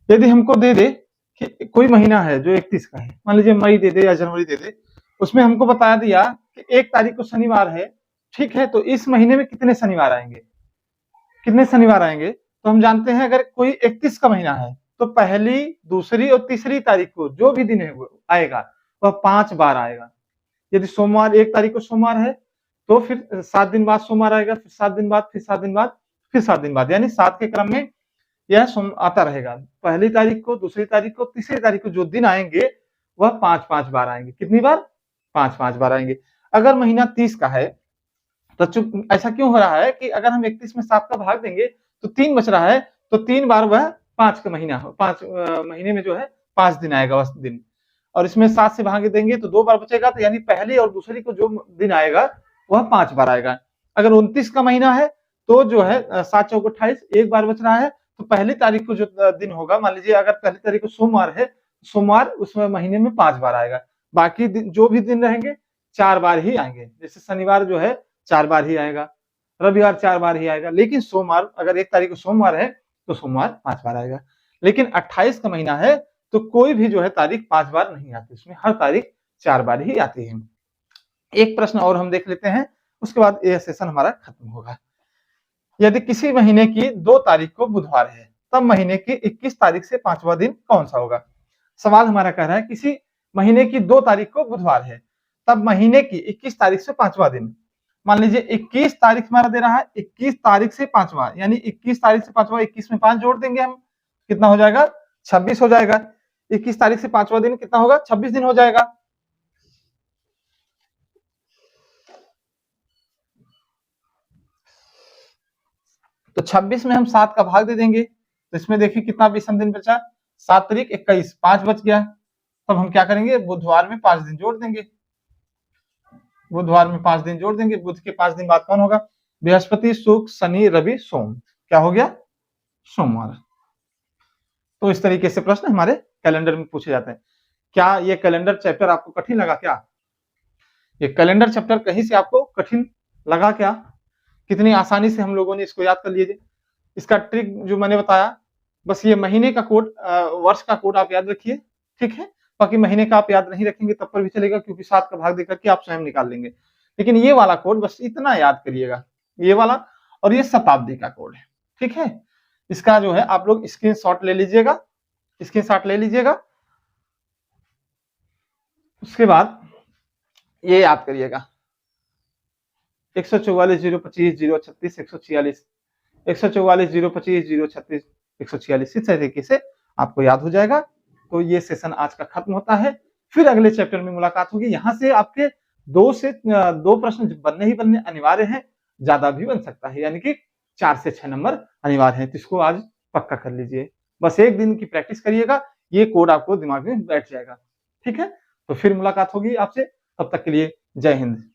यदि हमको दे दे कि कोई महीना है जो 31 का है, मान लीजिए मई दे दे या जनवरी दे दे, उसमें हमको बता दिया कि 1 तारीख को शनिवार है, ठीक है, तो इस महीने में कितने शनिवार आएंगे, कितने शनिवार आएंगे? तो हम जानते हैं अगर कोई 31 का महीना है तो पहली, दूसरी और तीसरी तारीख को जो भी दिन है वो आएगा, वह 5 बार आएगा। यदि सोमवार 1 तारीख को सोमवार है तो फिर 7 दिन बाद सोमवार आएगा, फिर 7 दिन बाद, फिर 7 दिन बाद, फिर 7 दिन बाद, यानी 7 के क्रम में यह आता रहेगा। पहली तारीख को, दूसरी तारीख को, तीसरी तारीख को जो दिन आएंगे वह 5-5 बार आएंगे। कितनी बार? 5-5 बार आएंगे। अगर महीना 30 का है तो चूंकि ऐसा क्यों हो रहा है कि अगर हम 31 में 7 का भाग देंगे तो 3 बच रहा है, तो 3 बार वह 5 का महीना हो, 5 महीने में जो है 5 दिन आएगा वह दिन, और इसमें 7 से भाग देंगे तो 2 बार बचेगा, तो यानी पहली और दूसरी को जो दिन आएगा वह 5 बार आएगा। अगर 29 का महीना है तो जो है 7 चौक 28, 1 बार बच रहा है, तो पहली तारीख को जो दिन होगा, मान लीजिए अगर पहली तारीख को सोमवार है, सोमवार उसमें महीने में 5 बार आएगा। बाकी जो भी दिन रहेंगे 4 बार ही आएंगे, जैसे शनिवार जो है 4 बार ही आएगा, रविवार 4 बार ही आएगा, लेकिन सोमवार अगर 1 तारीख को सोमवार है तो सोमवार 5 बार आएगा। लेकिन 28 का महीना है तो कोई भी जो है तारीख 5 बार नहीं आती, उसमें हर तारीख 4 बार ही आती है। एक प्रश्न और हम देख लेते हैं, उसके बाद यह सेशन हमारा खत्म होगा। यदि किसी महीने की 2 तारीख को बुधवार है, तब महीने की 21 तारीख से 5वां दिन कौन सा होगा? सवाल हमारा कह रहा है किसी महीने की 2 तारीख को बुधवार है, तब महीने की 21 तारीख से 5वां दिन। मान लीजिए 21 तारीख हमारा दे रहा है, 21 तारीख से 5वां, यानी 21 तारीख से 5वां, 21 में 5 जोड़ देंगे हम, कितना हो जाएगा? 26 हो जाएगा। 21 तारीख से 5वां दिन कितना होगा? 26 दिन हो जाएगा। तो 26 में हम 7 का भाग दे देंगे, तो इसमें देखिए कितना विषम दिन बचा, 7 तारीख 21, 5 बच गया। तब हम क्या करेंगे, बुधवार में 5 दिन जोड़ देंगे, बुधवार में 5 दिन जोड़ देंगे। बुध के 5 दिन बाद कौन होगा? बृहस्पति, शुक्र, शनि, रवि, सोम। क्या हो गया? सोमवार। तो इस तरीके से प्रश्न हमारे कैलेंडर में पूछे जाते हैं। क्या ये कैलेंडर चैप्टर आपको कठिन लगा? क्या ये कैलेंडर चैप्टर कहीं से आपको कठिन लगा? क्या कितनी आसानी से हम लोगों ने इसको याद कर लिए। इसका ट्रिक जो मैंने बताया, बस ये महीने का कोड, वर्ष का कोड आप याद रखिए, ठीक है। बाकी महीने का आप याद नहीं रखेंगे तब पर भी चलेगा, क्योंकि 7 का भाग देकर के आप स्वयं निकाल लेंगे। लेकिन ये वाला कोड बस इतना याद करिएगा, ये वाला, और ये शताब्दी का कोड है, ठीक है। इसका जो है आप लोग स्क्रीनशॉट ले लीजिएगा, स्क्रीनशॉट ले लीजिएगा। उसके बाद ये याद करिएगा 144 025 036 146, 144 025 036 146, इस तरीके से आपको याद हो जाएगा। तो ये सेशन आज का खत्म होता है, फिर अगले चैप्टर में मुलाकात होगी। यहाँ से आपके 2 प्रश्न बनने ही बनने अनिवार्य हैं, ज्यादा भी बन सकता है, यानी कि 4 से 6 नंबर अनिवार्य है। तो इसको आज पक्का कर लीजिए, बस एक दिन की प्रैक्टिस करिएगा, ये कोड आपको दिमाग में बैठ जाएगा, ठीक है। तो फिर मुलाकात होगी आपसे, तब तक के लिए जय हिंद।